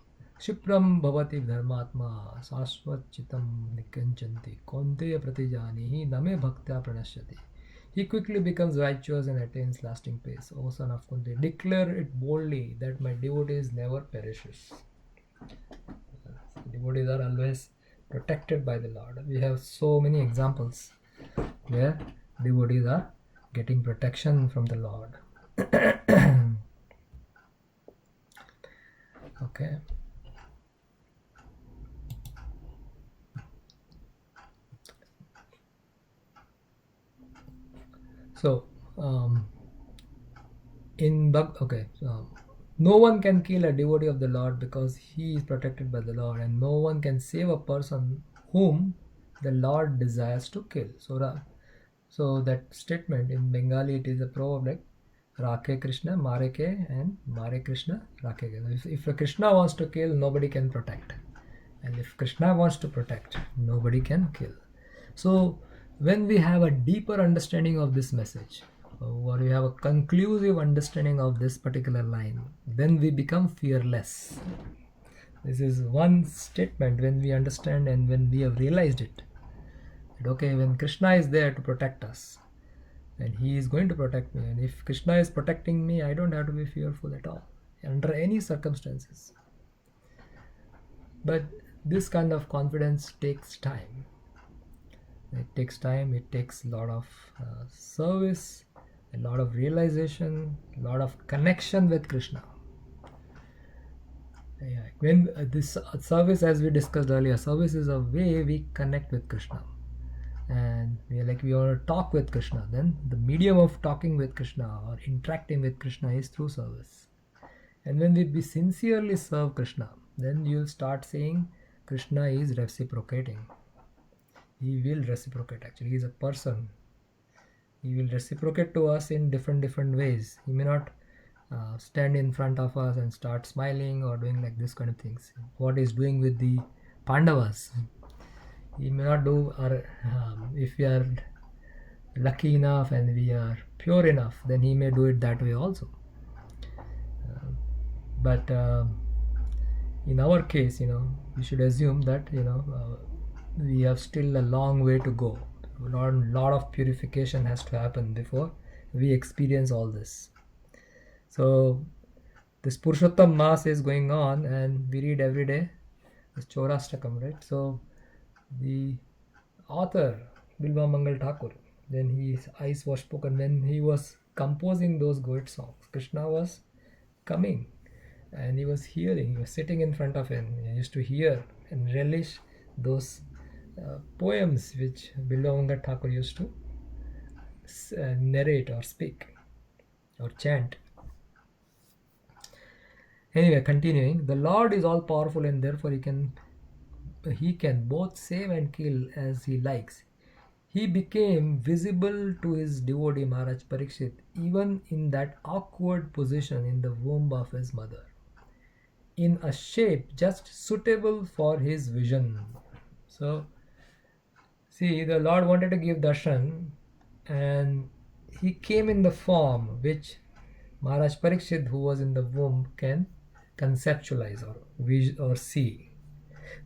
Shipram bhavati dharmatma sasvat chitam nikanchanti konteya pratijanihi name bhaktya pranashyati. He quickly becomes righteous and attains lasting peace. O son of Kunti, declare it boldly that my devotees never perishes. Devotees are always protected by the Lord. We have so many examples where devotees are getting protection from the Lord. Okay. So, no one can kill a devotee of the Lord because he is protected by the Lord, and no one can save a person whom the Lord desires to kill. So that statement in Bengali, it is a proverb like Rakhe Krishna, Mare Ke, and Mare Krishna, Rakhe Ke. If Krishna wants to kill, nobody can protect. And if Krishna wants to protect, nobody can kill. So when we have a deeper understanding of this message, or we have a conclusive understanding of this particular line, then we become fearless. This is one statement when we understand and when we have realized it. That okay, when Krishna is there to protect us, and he is going to protect me, and if Krishna is protecting me, I don't have to be fearful at all, under any circumstances. But this kind of confidence takes time. It takes time, it takes a lot of service, a lot of realization, a lot of connection with Krishna. When this service, as we discussed earlier, service is a way we connect with Krishna. And we want to talk with Krishna. Then the medium of talking with Krishna or interacting with Krishna is through service. And when we sincerely serve Krishna, then you'll start saying Krishna is reciprocating. He will reciprocate actually. He is a person. He will reciprocate to us in different ways. He may not stand in front of us and start smiling or doing like this kind of things. What he's doing with the Pandavas, he may not do, or if we are lucky enough and we are pure enough, then he may do it that way also. But in our case, we should assume that we have still a long way to go. A lot of purification has to happen before we experience all this. So this Purushottam Mass is going on, and we read every day this Chaurashtakam, right? So the author Bilva Mangal Thakur, then his eyes were spoken when he was composing those great songs. Krishna was coming and he was hearing, he was sitting in front of him. He used to hear and relish those poems which Bilva Mangal Thakur used to narrate or speak or chant. Anyway, continuing, the Lord is all powerful and therefore he can both save and kill as he likes. He became visible to his devotee Maharaj Parikshit even in that awkward position in the womb of his mother, in a shape just suitable for his vision. So, see, the Lord wanted to give darshan, and he came in the form which Maharaj Parikshit, who was in the womb, can conceptualize or see.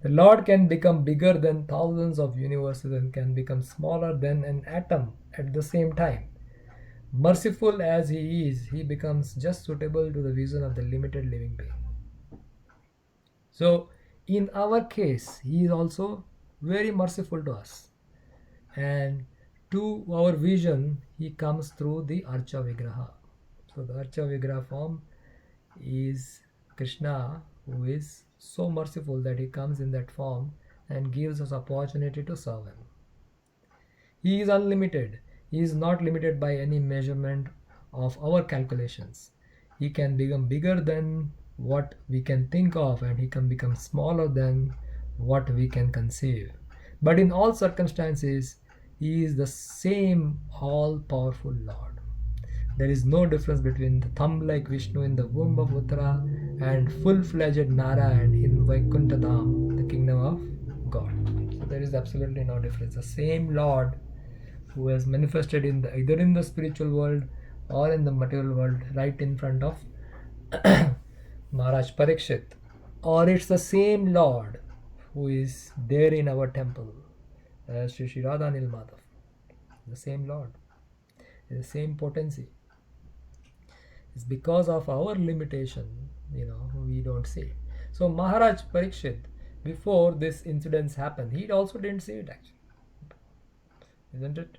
The Lord can become bigger than thousands of universes and can become smaller than an atom at the same time. Merciful as he is, he becomes just suitable to the vision of the limited living being. So, in our case, he is also very merciful to us. And to our vision, he comes through the Archa Vigraha. So, the Archa Vigraha form is Krishna, who is so merciful that he comes in that form and gives us opportunity to serve him. He is unlimited. He is not limited by any measurement of our calculations. He can become bigger than what we can think of, and he can become smaller than what we can conceive. But in all circumstances, he is the same all-powerful Lord. There is no difference between the thumb-like Vishnu in the womb of Uttara and full-fledged Narayan in Vaikuntha Dham, the kingdom of God. So there is absolutely no difference. The same Lord who has manifested either in the spiritual world or in the material world right in front of Maharaj Parikshit. Or it's the same Lord who is there in our temple as Shri Radha Nil Madhav. The same Lord. The same potency. It's because of our limitation, we don't see it. So Maharaj Parikshit, before this incidents happened, he also didn't see it actually. Isn't it?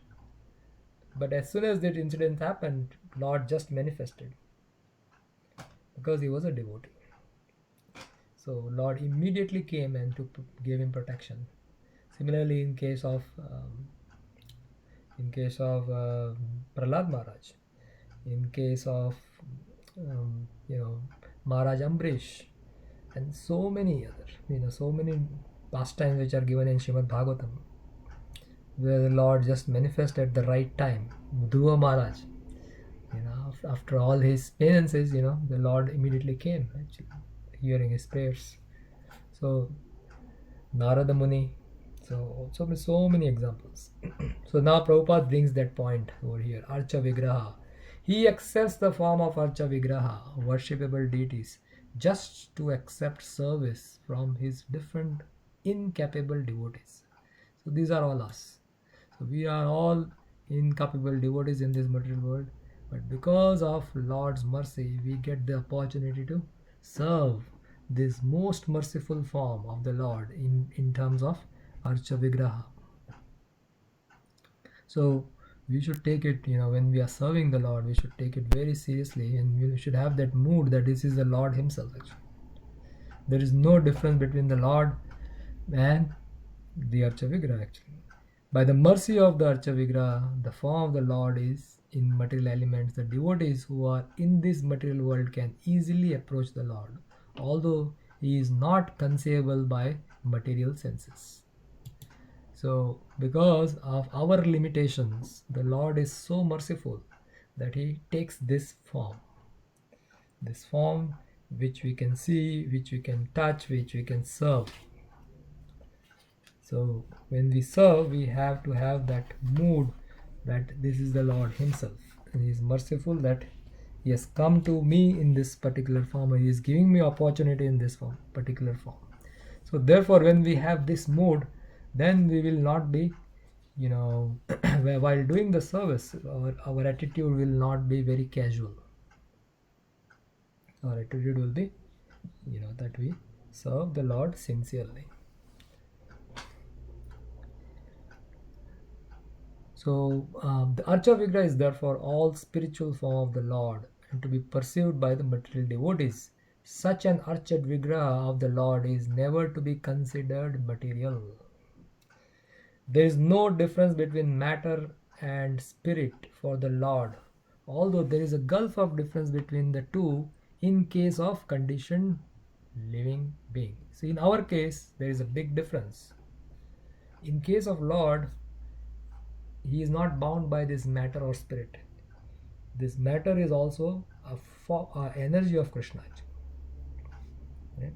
But as soon as that incident happened, Lord just manifested. Because he was a devotee. So Lord immediately came and gave him protection. Similarly, in case of Prahlad Maharaj, in case of Maharaj Ambrish, and so many other, so many pastimes which are given in Srimad Bhagavatam, where the Lord just manifested at the right time. Dhruva Maharaj, after all his penances, the Lord immediately came, actually, hearing his prayers. So Narada Muni, so many examples. So now Prabhupada brings that point over here, Archa Vigraha. He accepts the form of Archa Vigraha, worshipable deities, just to accept service from his different incapable devotees. So these are all us. So we are all incapable devotees in this material world, but because of Lord's mercy, we get the opportunity to serve this most merciful form of the Lord in terms of Archa Vigraha. So we should take it, when we are serving the Lord, we should take it very seriously, and we should have that mood that this is the Lord himself actually. There is no difference between the Lord and the Archa Vigraha actually. By the mercy of the Archa Vigraha, the form of the Lord is in material elements. The devotees who are in this material world can easily approach the Lord, although he is not conceivable by material senses. So, because of our limitations, the Lord is so merciful that he takes this form which we can see, which we can touch, which we can serve. So when we serve, we have to have that mood that this is the Lord himself, and he is merciful that he has come to me in this particular form, and he is giving me opportunity in this particular form. So therefore, when we have this mood, then we will not be, while doing the service, our attitude will not be very casual. Our attitude will be, that we serve the Lord sincerely. So the Archa Vigraha is therefore all spiritual form of the Lord, and to be perceived by the material devotees. Such an Archat Vigraha of the Lord is never to be considered material. There is no difference between matter and spirit for the Lord, although there is a gulf of difference between the two in case of conditioned living being. So in our case, there is a big difference. In case of Lord, he is not bound by this matter or spirit. This matter is also a energy of Krishna. Right?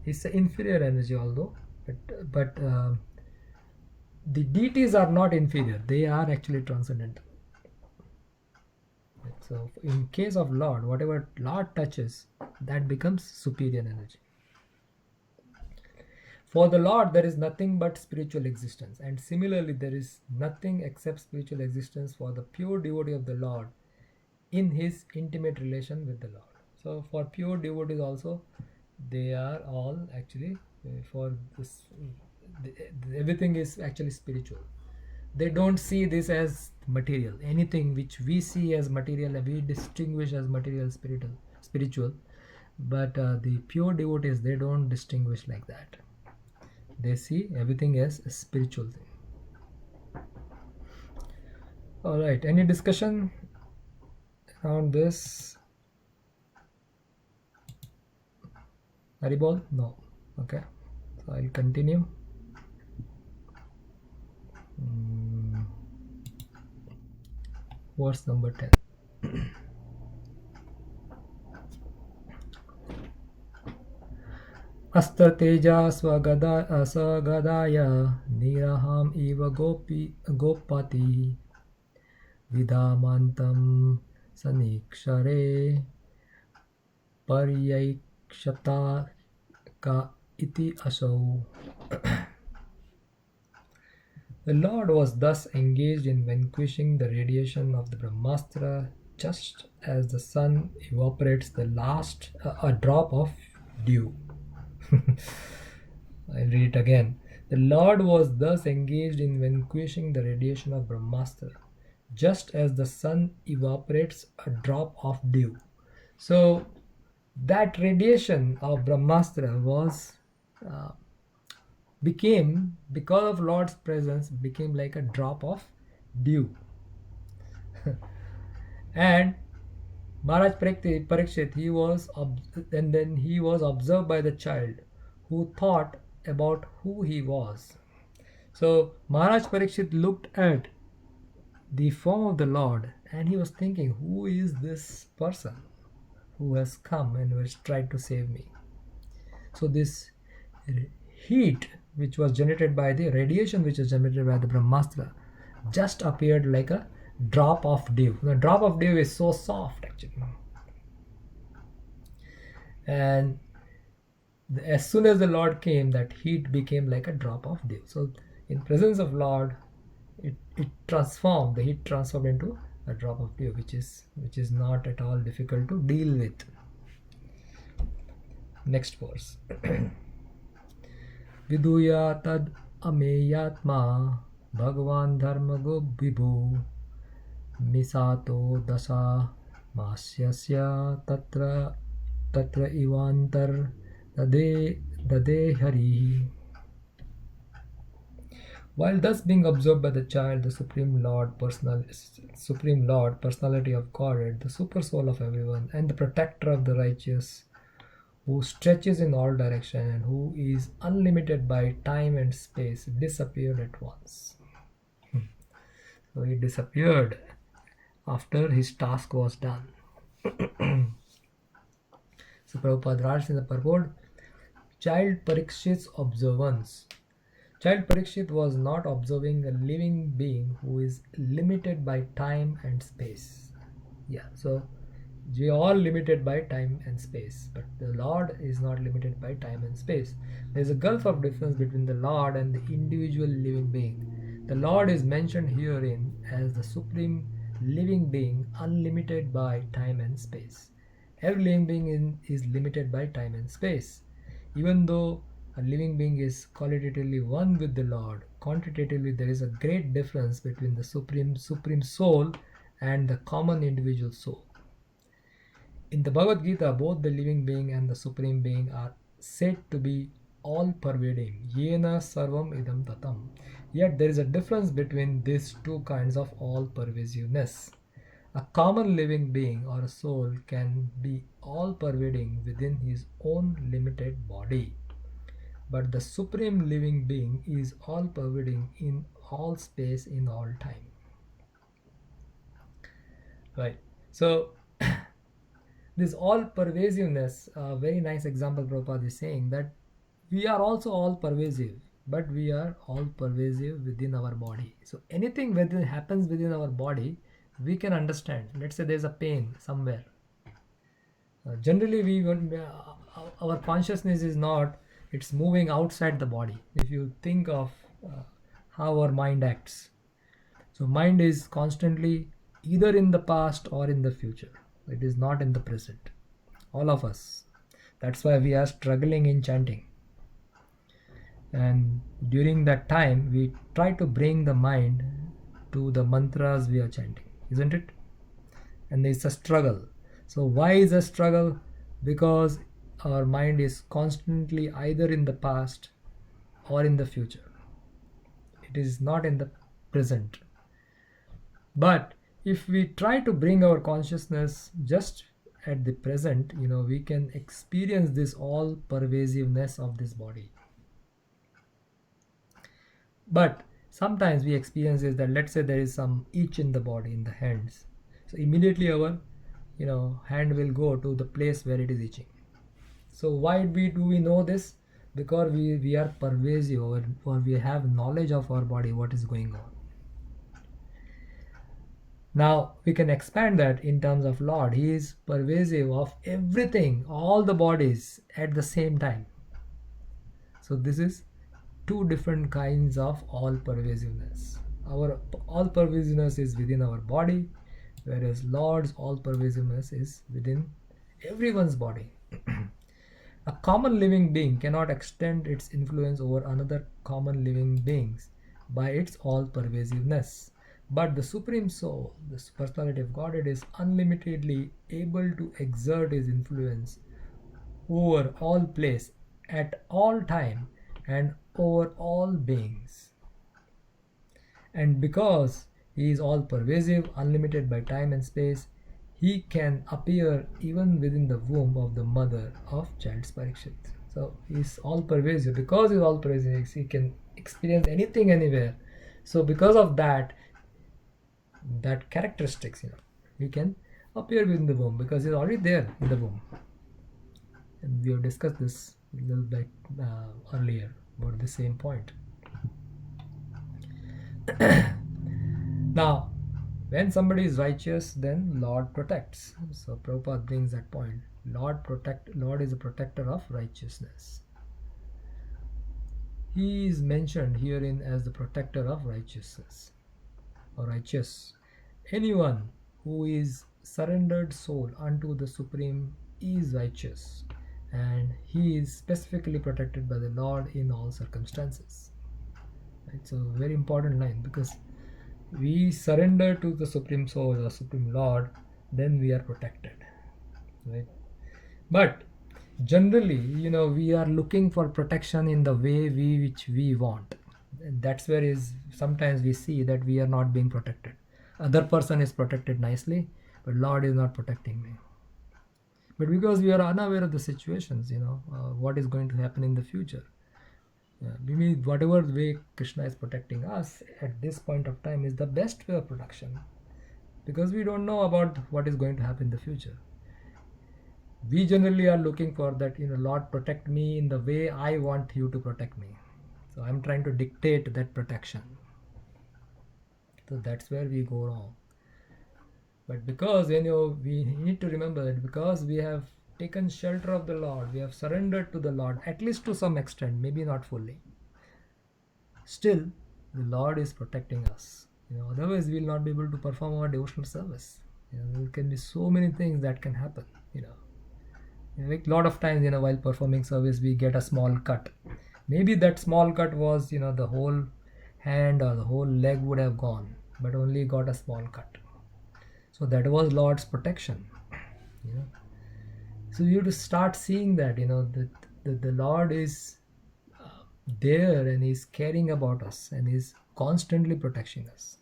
It's an inferior energy, although, but the deities are not inferior; they are actually transcendental. Right? So, in case of Lord, whatever Lord touches, that becomes superior energy. For the Lord, there is nothing but spiritual existence, and similarly, there is nothing except spiritual existence for the pure devotee of the Lord in his intimate relation with the Lord. So, for pure devotees also, they are all actually for this. Everything is actually spiritual. They don't see this as material. Anything which we see as material, we distinguish as material, spiritual. But the pure devotees, they don't distinguish like that. They see everything as a spiritual thing. All right. Any discussion around this? Haribol? No. Okay. So I'll continue. Verse number 10. Astateja swagadaya niraham iva gopati vidamantam sanikshare paryakshata ka iti asau. The Lord was thus engaged in vanquishing the radiation of the Brahmastra, just as the sun evaporates the last a drop of dew. I'll read it again. The Lord was thus engaged in vanquishing the radiation of Brahmastra, just as the sun evaporates a drop of dew. So that radiation of Brahmastra was became, because of Lord's presence, became like a drop of dew. And Maharaj Parikshit, he was and then he was observed by the child, who thought about who he was. So Maharaj Parikshit looked at the form of the Lord and he was thinking, who is this person who has come and who has tried to save me? So this heat which was generated by the radiation which was generated by the Brahmastra just appeared like a drop of dew. The drop of dew is so soft actually. And as soon as the Lord came, that heat became like a drop of dew. So in presence of Lord, it transformed, the heat transformed into a drop of dew, which is not at all difficult to deal with. Next verse. Viduya tad ameyatma bhagwan dharma go vibhu misato dasa masyasya tatra ivantar dade hari. While thus being observed by the child, the Supreme Lord, personality of Godhead, the super soul of everyone, and the protector of the righteous, who stretches in all direction and who is unlimited by time and space, disappeared at once. So he disappeared after his task was done. So Prabhupada writes in the purport, Child Parikshit's observance. Child Parikshit was not observing a living being who is limited by time and space. Yeah, so we are all limited by time and space, but the Lord is not limited by time and space. There is a gulf of difference between the Lord and the individual living being. The Lord is mentioned herein as the supreme living being, unlimited by time and space. Every living being is limited by time and space. Even though a living being is qualitatively one with the Lord, quantitatively there is a great difference between the supreme soul and the common individual soul. In the Bhagavad Gita, both the living being and the supreme being are said to be all pervading. Yena sarvam idam tatam. Yet there is a difference between these two kinds of all pervasiveness. A common living being or a soul can be all pervading within his own limited body. But the supreme living being is all pervading in all space, in all time. Right. So, this all pervasiveness, a very nice example Prabhupada is saying that we are also all pervasive, but we are all pervasive within our body. So, anything within happens within our body, we can understand. Let's say there's a pain somewhere. Generally, our consciousness is not, it's moving outside the body. If you think of how our mind acts, so mind is constantly either in the past or in the future. It is not in the present. All of us. That's why we are struggling in chanting. And during that time, we try to bring the mind to the mantras we are chanting, isn't it? And it's a struggle. So why is a struggle? Because our mind is constantly either in the past or in the future. It is not in the present. But if we try to bring our consciousness just at the present, we can experience this all pervasiveness of this body. But sometimes we experience is that, let's say there is some itch in the body, in the hands. So immediately our hand will go to the place where it is itching. So why do we know this? Because we are pervasive, or we have knowledge of our body, what is going on. Now we can expand that in terms of Lord. He is pervasive of everything, all the bodies at the same time. So this is two different kinds of all pervasiveness. Our all pervasiveness is within our body, whereas Lord's all pervasiveness is within everyone's body. A common living being cannot extend its influence over another common living beings by its all pervasiveness. But the Supreme Soul, the personality of Godhead, is unlimitedly able to exert his influence over all place, at all time, and over all beings. And because he is all pervasive, unlimited by time and space, he can appear even within the womb of the mother of child Parikshit. So he is all pervasive. Because he is all pervasive, he can experience anything, anywhere. So because of that characteristics, he can appear within the womb because he's already there in the womb. And we have discussed this a little bit earlier about the same point. Now, when somebody is righteous, then Lord protects. So Prabhupada brings that point. Lord is a protector of righteousness. He is mentioned herein as the protector of righteousness, or righteous. Anyone who is surrendered soul unto the Supreme is righteous, and he is specifically protected by the Lord in all circumstances. It's a very important line, because we surrender to the Supreme Soul or Supreme Lord, then we are protected, right? But generally, we are looking for protection in the way which we want. And that's where sometimes we see that we are not being protected. Other person is protected nicely, but Lord is not protecting me. But because we are unaware of the situations, what is going to happen in the future. Maybe whatever way Krishna is protecting us at this point of time is the best way of protection, because we don't know about what is going to happen in the future. We generally are looking for that, Lord, protect me in the way I want you to protect me. So I'm trying to dictate that protection. So that's where we go wrong. But because we need to remember that because we have taken shelter of the Lord, we have surrendered to the Lord, at least to some extent, maybe not fully, still the Lord is protecting us. Otherwise we will not be able to perform our devotional service. There can be so many things that can happen. Like a lot of times, while performing service, we get a small cut. Maybe that small cut was, the whole hand or the whole leg would have gone, but only got a small cut. So that was Lord's protection. So you have to start seeing that, that the Lord is there and He's caring about us and He's constantly protecting us,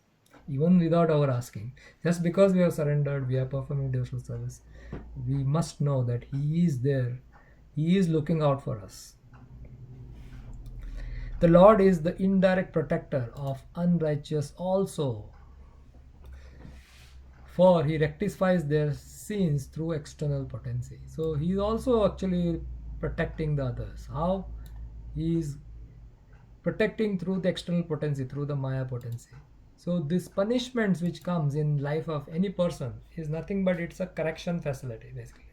even without our asking. Just because we have surrendered, we are performing devotional service, we must know that He is there. He is looking out for us. The Lord is the indirect protector of unrighteous also, for He rectifies their sins through external potency. So He is also actually protecting the others. How? He is protecting through the external potency, through the Maya potency. So this punishments which comes in life of any person is nothing but it's a correction facility basically.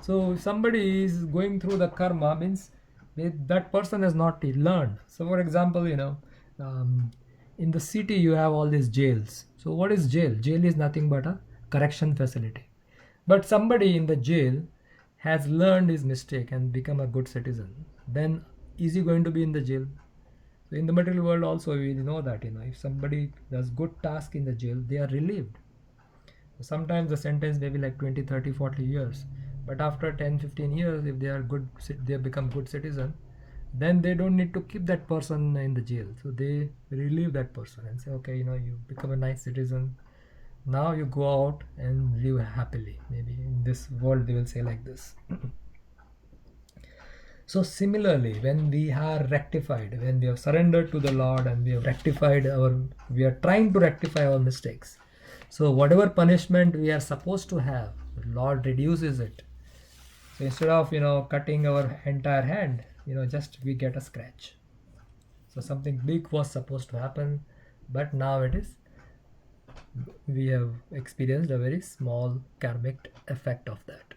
So if somebody is going through the karma, means that person has not learned. So for example, in the city you have all these jails. So what is jail? Jail is nothing but a correction facility. But somebody in the jail has learned his mistake and become a good citizen. Then is he going to be in the jail? So in the material world also we know that if somebody does good task in the jail, they are relieved. Sometimes the sentence may be like 20, 30, 40 years. But after 10, 15 years, if they are good, they become good citizen, then they don't need to keep that person in the jail. So they relieve that person and say, okay, you become a nice citizen. Now you go out and live happily. Maybe in this world they will say like this. So similarly, when we are rectified, when we have surrendered to the Lord and we have we are trying to rectify our mistakes. So whatever punishment we are supposed to have, the Lord reduces it. So instead of cutting our entire hand, just we get a scratch. So something big was supposed to happen, but now we have experienced a very small karmic effect of that.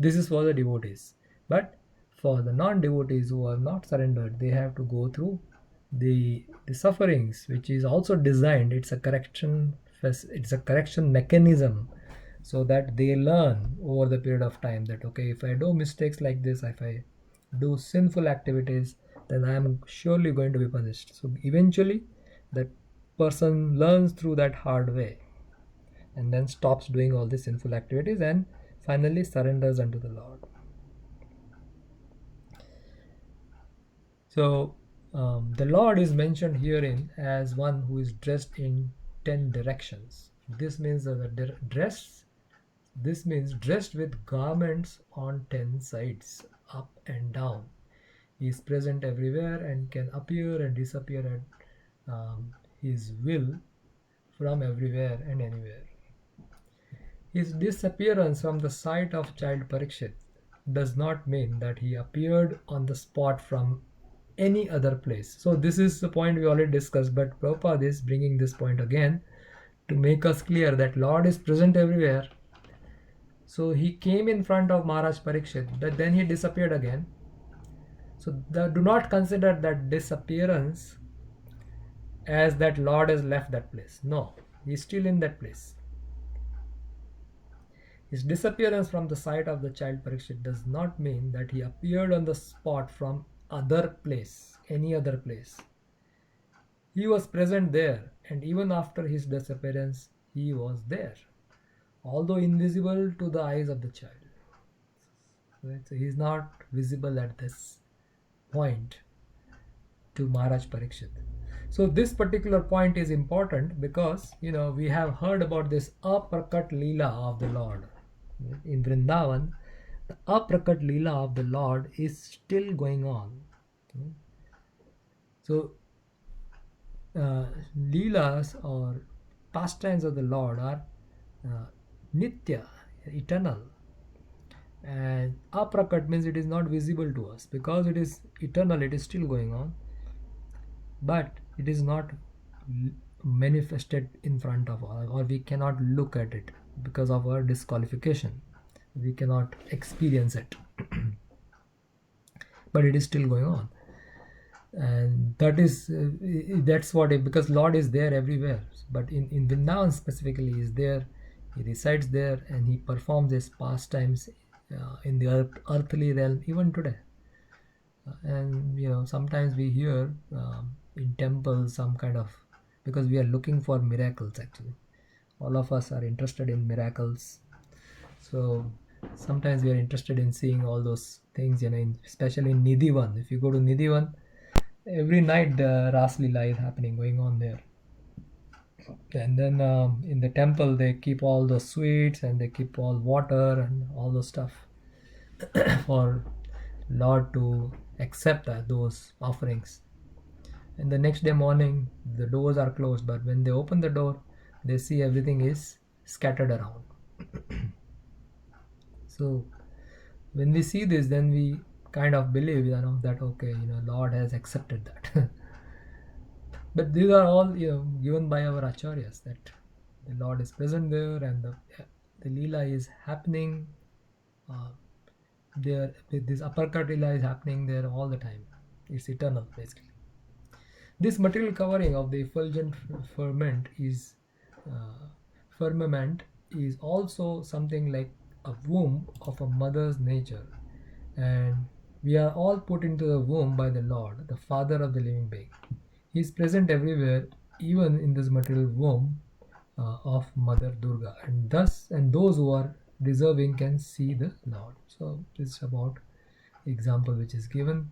This is for the devotees, but for the non-devotees who are not surrendered, they have to go through the sufferings, which is also designed. It's a correction mechanism, so that they learn over the period of time that okay, if I do mistakes like this, if I do sinful activities, then I am surely going to be punished. So eventually that person learns through that hard way and then stops doing all these sinful activities and finally surrenders unto the Lord. So the Lord is mentioned herein as one who is dressed in 10 directions. This means dressed with garments on 10 sides, up and down. He is present everywhere and can appear and disappear at his will from everywhere and anywhere. His disappearance from the sight of child Parikshit does not mean that he appeared on the spot from any other place. So this is the point we already discussed, but Prabhupada is bringing this point again to make us clear that Lord is present everywhere. So he came in front of Maharaj Parikshit, but then he disappeared again. So do not consider that disappearance as that Lord has left that place. No, he is still in that place. His disappearance from the sight of the child Parikshit does not mean that he appeared on the spot from any other place. He was present there, and even after his disappearance, he was there, although invisible to the eyes of the child. Right? So he is not visible at this point to Maharaj Parikshit. So this particular point is important because we have heard about this aprakat leela of the Lord in Vrindavan. The aprakat leela of the Lord is still going on. So leelas or pastimes of the Lord are nitya, eternal, and aprakat means it is not visible to us because it is eternal. It is still going on, but it is not manifested in front of us, or we cannot look at it because of our disqualification. We cannot experience it but it is still going on, and that's what because Lord is there everywhere, but in Vrindavan specifically he is there. He resides there and he performs his pastimes in the earthly realm even today. And sometimes we hear in temples some kind of, because we are looking for miracles. Actually all of us are interested in miracles. So sometimes we are interested in seeing all those things, especially in Nidhivan. If you go to Nidhivan, every night the Ras Leela is happening, going on there. And then in the temple, they keep all the sweets and they keep all water and all the stuff for Lord to accept those offerings. And the next day morning, the doors are closed, but when they open the door, they see everything is scattered around. So when we see this, then we kind of believe, that okay, Lord has accepted that. But these are all, given by our acharyas, that the Lord is present there and the Leela is happening uh, there. This uppercut Leela is happening there all the time. It's eternal, basically. This material covering of the effulgent uh, firmament is also something like a womb of a mother's nature, and we are all put into the womb by the Lord, the Father of the living being. He is present everywhere, even in this material womb of Mother Durga, and those who are deserving can see the Lord. So this is about example which is given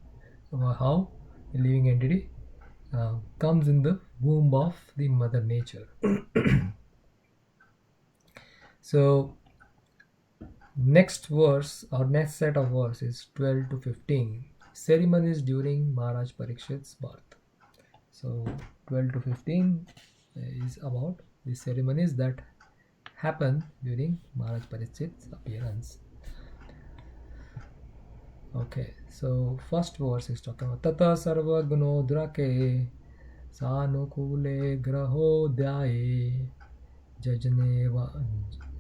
about how a living entity comes in the womb of the Mother Nature. So next verse or next set of verses 12 to 15, ceremonies during Maharaj Parikshit's birth. So 12 to 15 is about the ceremonies that happen during Maharaj Parikshit's appearance. Okay, so first verse is talking about Tata Sarvagno Drake Sanukule Graho Dhyaye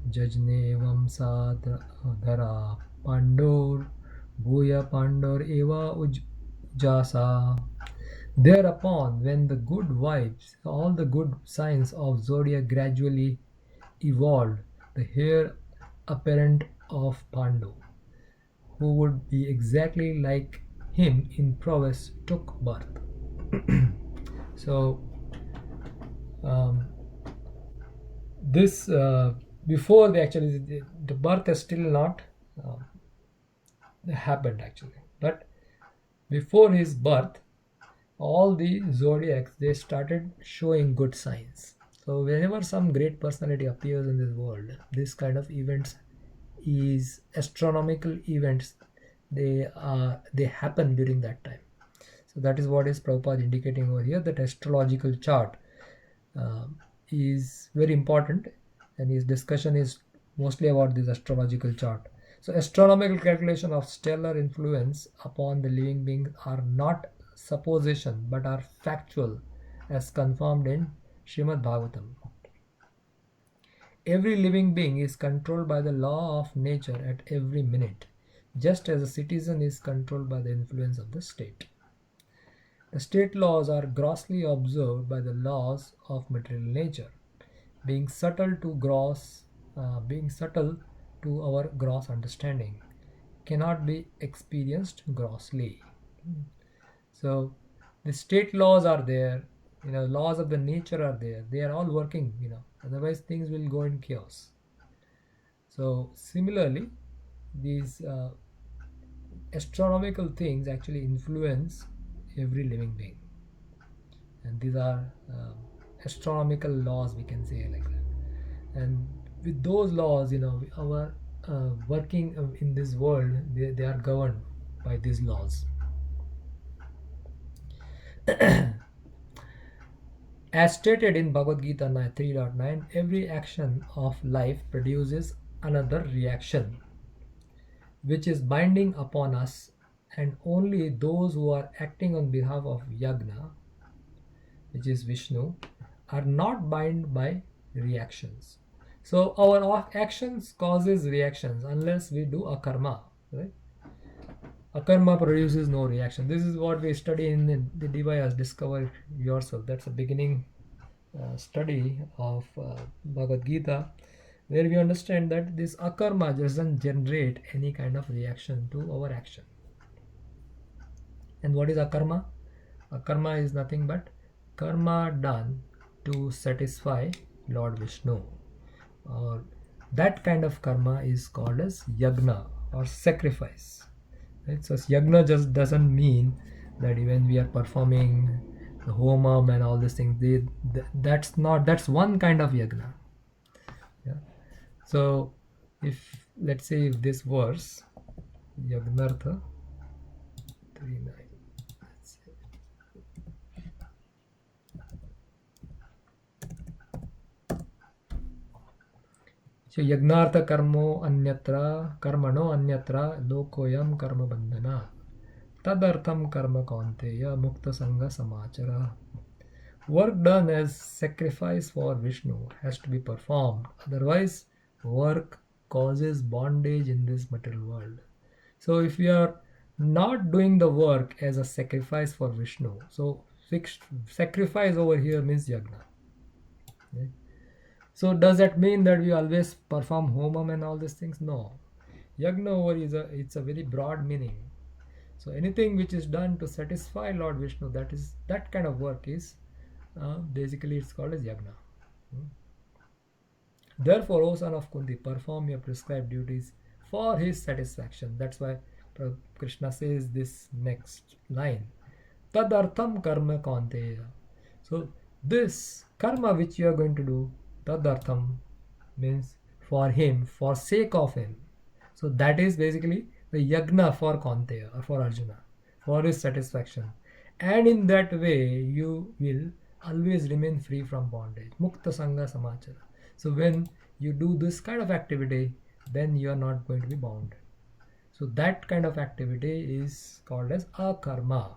Jajnevam Sadhara Pandor Bhuya Pandor Eva Ujasa. Thereupon, when the good vibes, all the good signs of zodiac gradually evolved, the heir apparent of Pandu, who would be exactly like him in prowess, took birth. So this before the birth has still not happened actually, but before his birth, all the zodiacs, they started showing good signs. So whenever some great personality appears in this world, this kind of events is astronomical events. They happen during that time. So that is what is Prabhupada indicating over here, that astrological chart is very important, and his discussion is mostly about this astrological chart. So astronomical calculation of stellar influence upon the living beings are not supposition but are factual, as confirmed in Srimad Bhagavatam. Every living being is controlled by the law of nature at every minute, just as a citizen is controlled by the influence of the state. The state laws are grossly observed by the laws of material nature, being subtle to our gross understanding, cannot be experienced grossly. So the state laws are there, laws of the nature are there. They are all working, otherwise things will go in chaos. So similarly, these astronomical things actually influence every living being, and these are astronomical laws, we can say like that. And with those laws, our working in this world, they are governed by these laws. As stated in Bhagavad Gita 3.9, every action of life produces another reaction, which is binding upon us, and only those who are acting on behalf of Yagna, which is Vishnu, are not bound by reactions. So our actions causes reactions unless we do a karma, right? A karma produces no reaction. This is what we study in the Divayas, Discover Yourself. That's the beginning study of Bhagavad Gita, where we understand that this akarma doesn't generate any kind of reaction to our action. And what is akarma? Akarma is nothing but karma done to satisfy Lord Vishnu, or that kind of karma is called as yagna or sacrifice. Right? So yagna just doesn't mean that when we are performing the homam and all these things, that's one kind of yagna. Yeah. So if let's say if this verse yagnartha 3:9. Let's see. So yagnartha karmano anyatra lokoyam karma bandhana tadartham karma kaunteya mukta sangha samachara. Work done as sacrifice for Vishnu has to be performed, otherwise work causes bondage in this material world. So if we are not doing the work as a sacrifice for Vishnu, so fixed sacrifice over here means yagna. Right? So does that mean that we always perform homam and all these things? No. Yagna over it's a very broad meaning. So anything which is done to satisfy Lord Vishnu, that kind of work is basically it's called as yagna. Therefore, O son of Kunti, perform your prescribed duties for his satisfaction. That's why Krishna says this next line. Tadartham karma kaunteya. So this karma which you are going to do, tadartham means for him, for sake of him. So that is basically the yagna for Kaunteya or for Arjuna, for his satisfaction. And in that way, you will always remain free from bondage. Mukta Sangha Samachara. So when you do this kind of activity, then you are not going to be bound. So that kind of activity is called as akarma.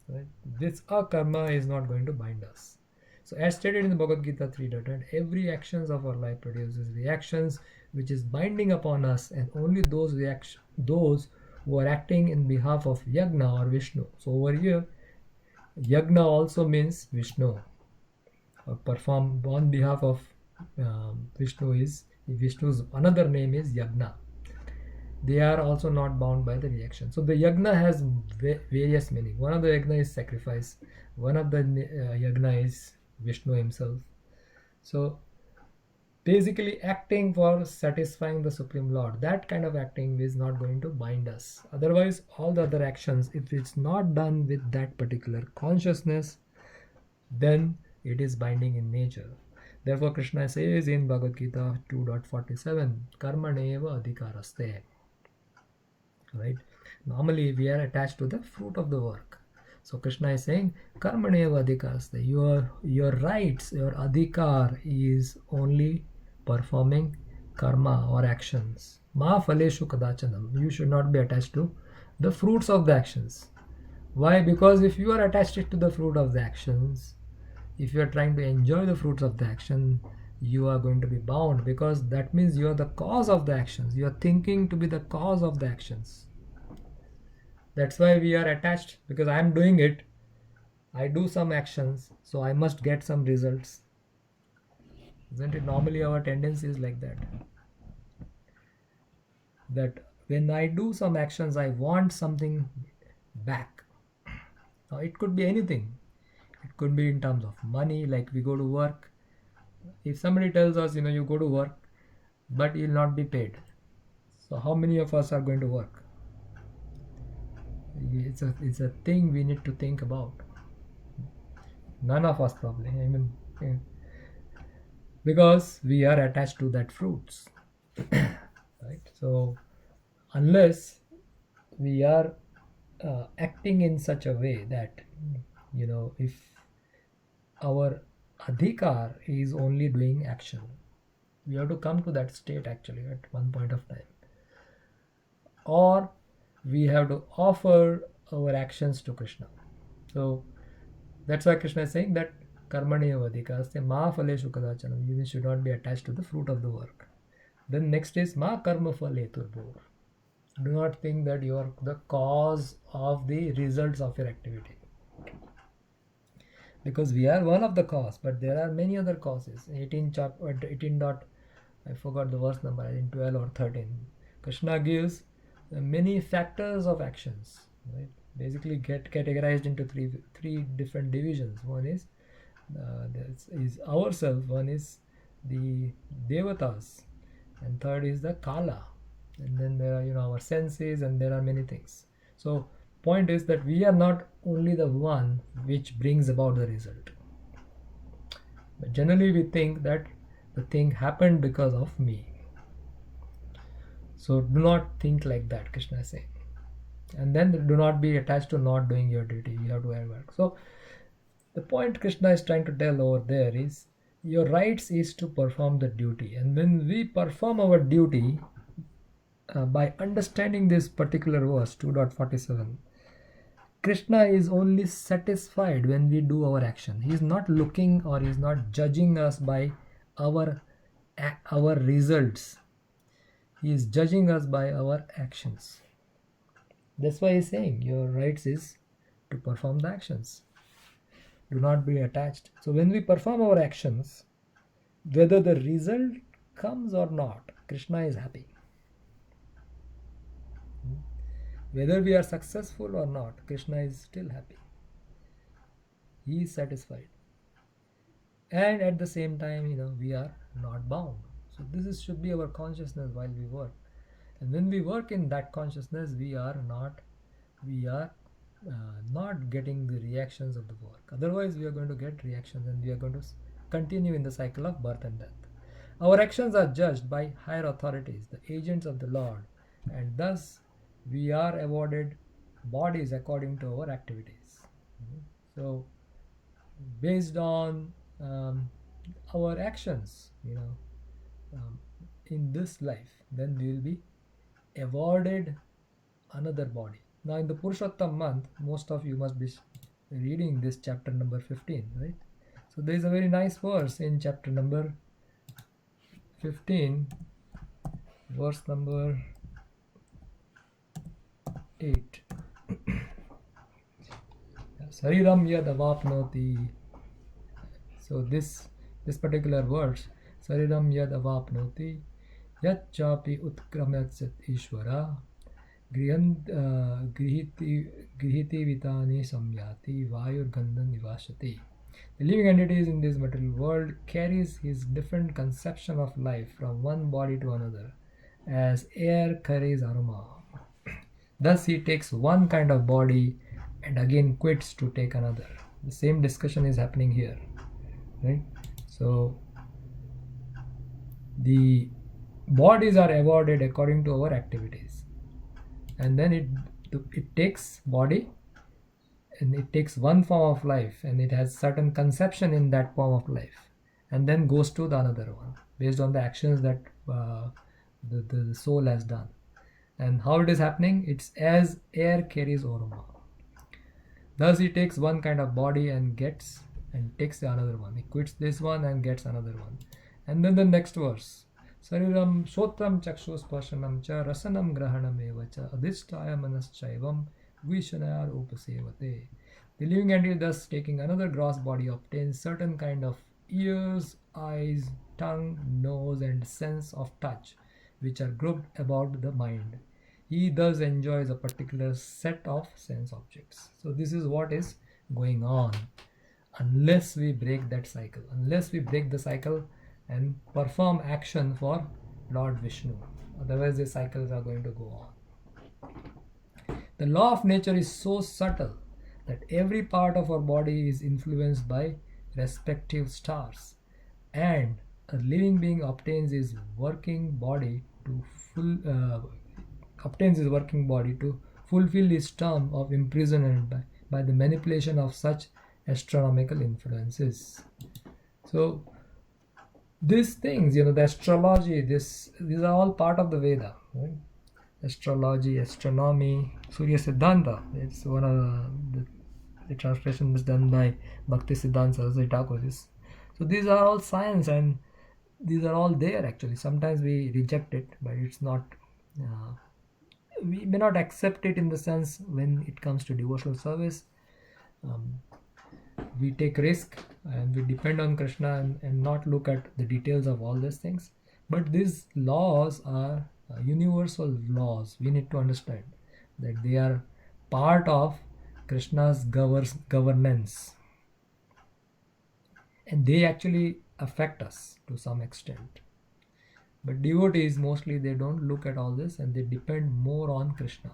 Right? This akarma is not going to bind us. So as stated in the Bhagavad Gita 3.10, every actions of our life produces reactions which is binding upon us, and only those who are acting in behalf of Yagna or Vishnu. So over here, Yagna also means Vishnu, or perform on behalf of Vishnu's another name is Yagna. They are also not bound by the reaction. So the yagna has various meaning. One of the yagna is sacrifice. One of the yagna is Vishnu himself. So basically acting for satisfying the Supreme Lord, that kind of acting is not going to bind us. Otherwise, all the other actions, if it's not done with that particular consciousness, then it is binding in nature. Therefore, Krishna says in Bhagavad Gita 2.47, Karmaneva adhikaraste. Right? Normally we are attached to the fruit of the work. So Krishna is saying, Karmaneva adhikaraste. Your rights, your adhikar is only performing karma or actions. Ma phaleshu kadachanam. You should not be attached to the fruits of the actions. Why? Because if you are attached to the fruit of the actions, if you are trying to enjoy the fruits of the action, you are going to be bound, because that means you are the cause of the actions. You are thinking to be the cause of the actions. That's why we are attached, because I am doing it. I do some actions, so I must get some results. Isn't it? Normally our tendency is like that. That when I do some actions, I want something back. Now it could be anything. It could be in terms of money, like we go to work. If somebody tells us, you go to work, but you'll not be paid. So how many of us are going to work? It's a thing we need to think about. None of us probably. Because we are attached to that fruits. Right? So unless we are acting in such a way that, if our adhikar is only doing action, we have to come to that state actually at one point of time. Or we have to offer our actions to Krishna. So that's why Krishna is saying that karmaneva adhikaste ma phaleshu kadachanam. You should not be attached to the fruit of the work. Then next is ma karma phaleturbhur. Do not think that you are the cause of the results of your activity. Because we are one of the cause, but there are many other causes. 18 I forgot the verse number, I think 12 or 13. Krishna gives many factors of actions, right? Basically get categorized into three different divisions. One is ourselves, one is the devatas, and third is the kala, and then there are our senses, and there are many things. So point is that we are not only the one which brings about the result, but generally we think that the thing happened because of me. So do not think like that, Krishna is saying. And then do not be attached to not doing your duty. You have to work. So the point Krishna is trying to tell over there is your rights is to perform the duty. And when we perform our duty, by understanding this particular verse 2.47, Krishna is only satisfied when we do our action. He is not looking or he is not judging us by our results. He is judging us by our actions. That's why he's saying your rights is to perform the actions. Do not be attached. So when we perform our actions, whether the result comes or not, Krishna is happy. Whether we are successful or not, Krishna is still happy. He is satisfied. And at the same time, we are not bound. So this should be our consciousness while we work. And when we work in that consciousness, we are not getting the reactions of the work. Otherwise, we are going to get reactions, and we are going to continue in the cycle of birth and death. Our actions are judged by higher authorities, the agents of the Lord, and thus we are awarded bodies according to our activities. So based on our actions, in this life, then we will be awarded another body. Now in the Purushottam month, most of you must be reading this chapter number 15, right? So there is a very nice verse in chapter number 15, verse number 8. Sariram yad avapnoti. So this particular verse, Sariram yad avapnoti yat chapi utkramyat ishvara grihiti vitani samyati vayur gandhan nivashati. The living entities in this material world carries his different conception of life from one body to another, as air carries aroma. Thus he takes one kind of body and again quits to take another. The same discussion is happening here, right? So the bodies are awarded according to our activities, and then it takes body, and it takes one form of life, and it has certain conception in that form of life, and then goes to the another one based on the actions that the soul has done. And how it is happening? It's as air carries aroma. Thus he takes one kind of body and takes the another one. He quits this one and gets another one. And then the next verse, Sariram Shotram Chakshusparshanam cha Rasanam Grahanam eva cha Adhisthaya Manaschaivam Vishanayar Upasevate. The living entity, thus taking another gross body, obtains certain kind of ears, eyes, tongue, nose, and sense of touch, which are grouped about the mind. He thus enjoys a particular set of sense objects. So this is what is going on, unless we break that cycle, unless we break the cycle and perform action for Lord Vishnu. Otherwise the cycles are going to go on. The law of nature is so subtle that every part of our body is influenced by respective stars, and a living being obtains his working body to fulfill his term of imprisonment by the manipulation of such astronomical influences. So these things, the astrology, these are all part of the Veda, right? Astrology, astronomy, Surya Siddhanta. It's one of the translation is done by Bhakti Siddhanta Saraswati Thakur. So these are all science, and these are all there actually. Sometimes we reject it, but it's not. We may not accept it in the sense when it comes to devotional service. We take risk and we depend on Krishna and not look at the details of all these things. But these laws are universal laws. We need to understand that they are part of Krishna's governance, and they actually affect us to some extent. But devotees mostly, they don't look at all this, and they depend more on Krishna,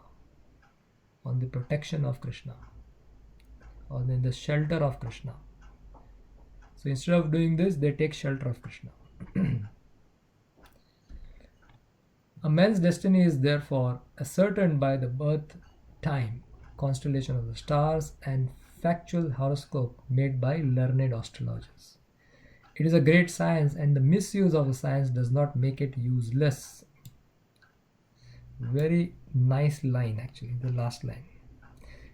on the protection of Krishna, or in the shelter of Krishna. So instead of doing this, they take shelter of Krishna. A man's destiny is therefore ascertained by the birth time, constellation of the stars, and factual horoscope made by learned astrologers. It is a great science, and the misuse of the science does not make it useless. Very nice line, actually, the last line.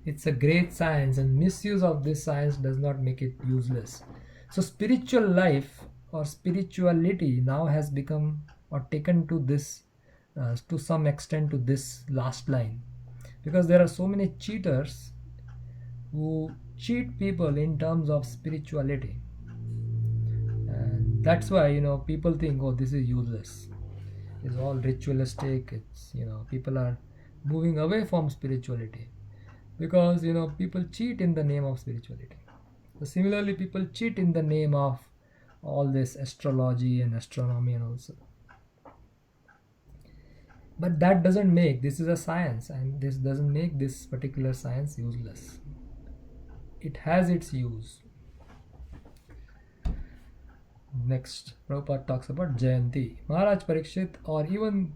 It's a great science, and misuse of this science does not make it useless. So, spiritual life or spirituality now has become or taken to this, to some extent, to this last line, because there are so many cheaters who cheat people in terms of spirituality, and that's why people think, oh, this is useless. It's all ritualistic. It's people are moving away from spirituality because people cheat in the name of spirituality. So similarly, people cheat in the name of all this astrology and astronomy and also. But that doesn't make this is a science, and this doesn't make this particular science useless. It has its use. Next, Prabhupada talks about Jayanti. Maharaj Parikshit, or even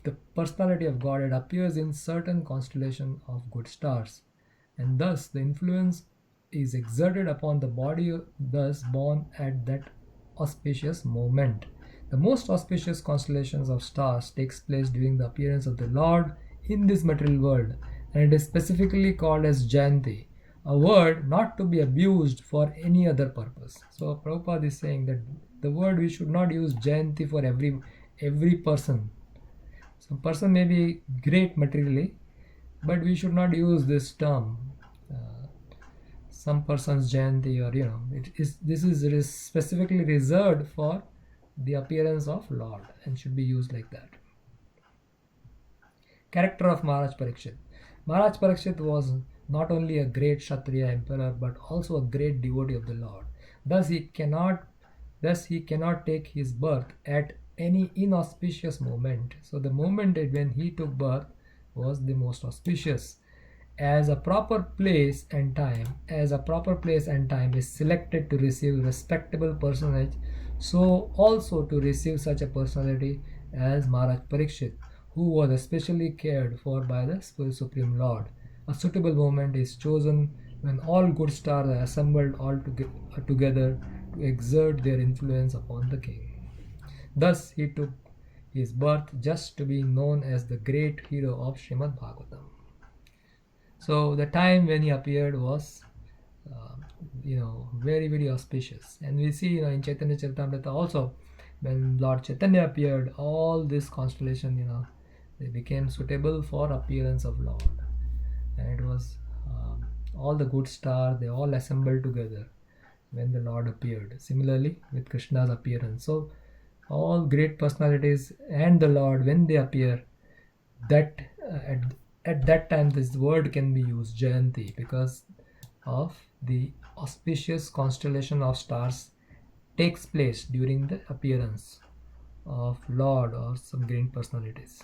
the personality of Godhead, appears in certain constellation of good stars, and thus the influence is exerted upon the body thus born at that auspicious moment. The most auspicious constellations of stars takes place during the appearance of the Lord in this material world, and it is specifically called as Jayanti, a word not to be abused for any other purpose. So Prabhupada is saying that the word, we should not use Jayanti for every person. Some person may be great materially, but we should not use this term. Some person's Jayanti, or this is specifically reserved for the appearance of Lord and should be used like that. Character of Maharaj Parikshit. Maharaj Parikshit was not only a great Kshatriya emperor but also a great devotee of the Lord. Thus he cannot take his birth at any inauspicious moment. So the moment when he took birth was the most auspicious. As a proper place and time is selected to receive respectable personage, so also to receive such a personality as Maharaj Parikshit, who was especially cared for by the Supreme Lord. A suitable moment is chosen when all good stars are assembled all together to exert their influence upon the king. Thus he took his birth just to be known as the great hero of Srimad Bhagavatam. So the time when he appeared was very, very auspicious. And we see in Chaitanya Charitamrita also, when Lord Chaitanya appeared, all this constellation they became suitable for appearance of Lord, and it was all the good stars, they all assembled together when the Lord appeared. Similarly with Krishna's appearance, so all great personalities and the Lord, when they appear, that at that time this word can be used, Jayanti, because of the auspicious constellation of stars takes place during the appearance of Lord or some great personalities.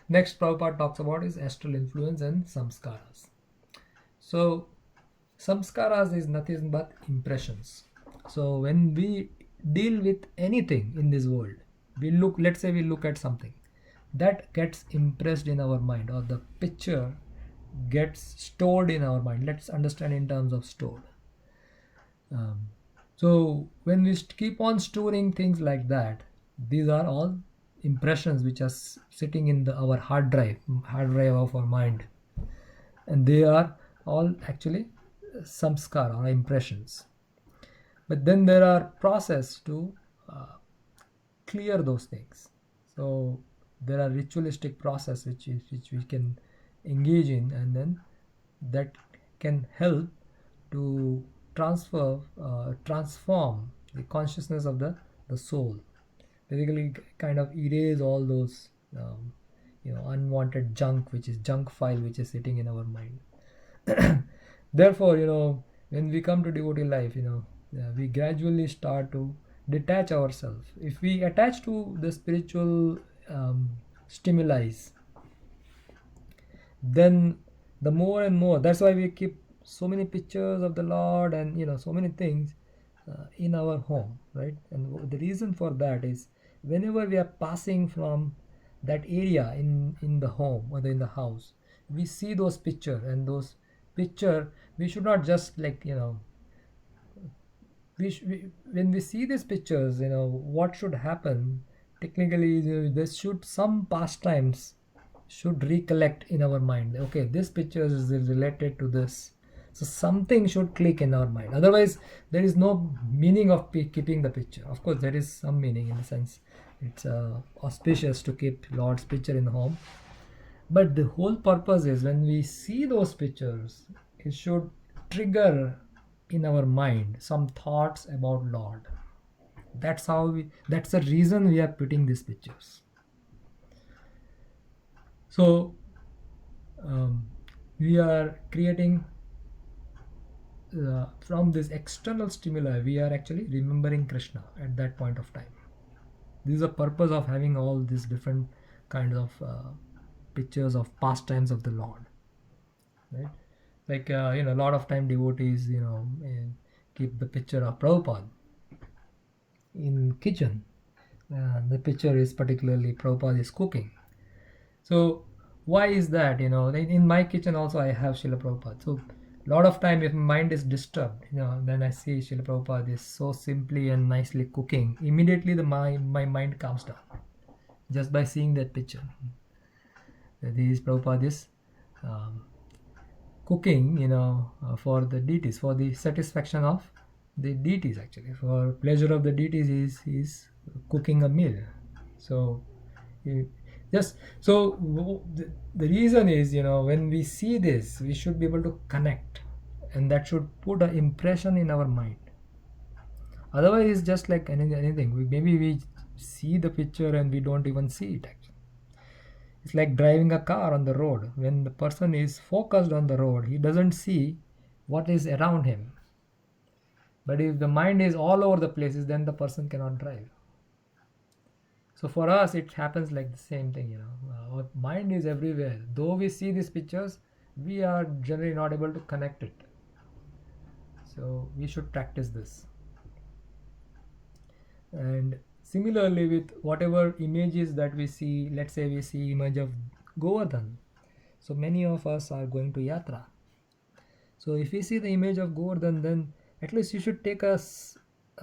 Next, Prabhupada talks about is astral influence and samskaras. So samskaras is nothing but impressions. So when we deal with anything in this world, let's say we look at something that gets impressed in our mind, or the picture gets stored in our mind. Let's understand in terms of stored. So when we keep on storing things like that, these are all impressions which are sitting in our hard drive of our mind, and they are all actually samskara or impressions. But then there are process to clear those things. So there are ritualistic process which we can engage in, and then that can help to transform the consciousness of the soul, basically kind of erase all those unwanted junk, which is junk file which is sitting in our mind. Therefore when we come to devotee life, we gradually start to detach ourselves, if we attach to the spiritual stimuli, then the more and more, that's why we keep so many pictures of the Lord and so many things in our home, right? And the reason for that is whenever we are passing from that area in the home or in the house, we see those picture, and those picture, we should not just like when we see these pictures, what should happen technically, this should some pastimes should recollect in our mind. Okay, this picture is related to this, so something should click in our mind. Otherwise, there is no meaning of keeping the picture. Of course, there is some meaning in the sense it's auspicious to keep Lord's picture in the home, but the whole purpose is when we see those pictures, it should trigger in our mind some thoughts about Lord. That's the reason we are putting these pictures. So we are creating from this external stimuli, we are actually remembering Krishna at that point of time. This is the purpose of having all these different kinds of pictures of pastimes of the Lord, right? Like a lot of time devotees keep the picture of Prabhupada in kitchen. The picture is particularly Prabhupada is cooking. So why is that? In my kitchen also I have Srila Prabhupada. So a lot of time if my mind is disturbed, then I see Srila Prabhupada is so simply and nicely cooking. Immediately my mind calms down just by seeing that picture. This Prabhupada is cooking, for the deities, for the satisfaction of the deities. Actually, for pleasure of the deities, is cooking a meal. So just so the reason is, when we see this, we should be able to connect, and that should put an impression in our mind. Otherwise, it's just like anything. Maybe we see the picture and we don't even see it. Actually, it's like driving a car on the road. When the person is focused on the road, he doesn't see what is around him. But if the mind is all over the places, then the person cannot drive. So for us, it happens like the same thing. Our mind is everywhere. Though we see these pictures, we are generally not able to connect it. So we should practice this. And similarly, with whatever images that we see, let's say we see image of Govardhan. So many of us are going to Yatra. So if we see the image of Govardhan, then at least you should take a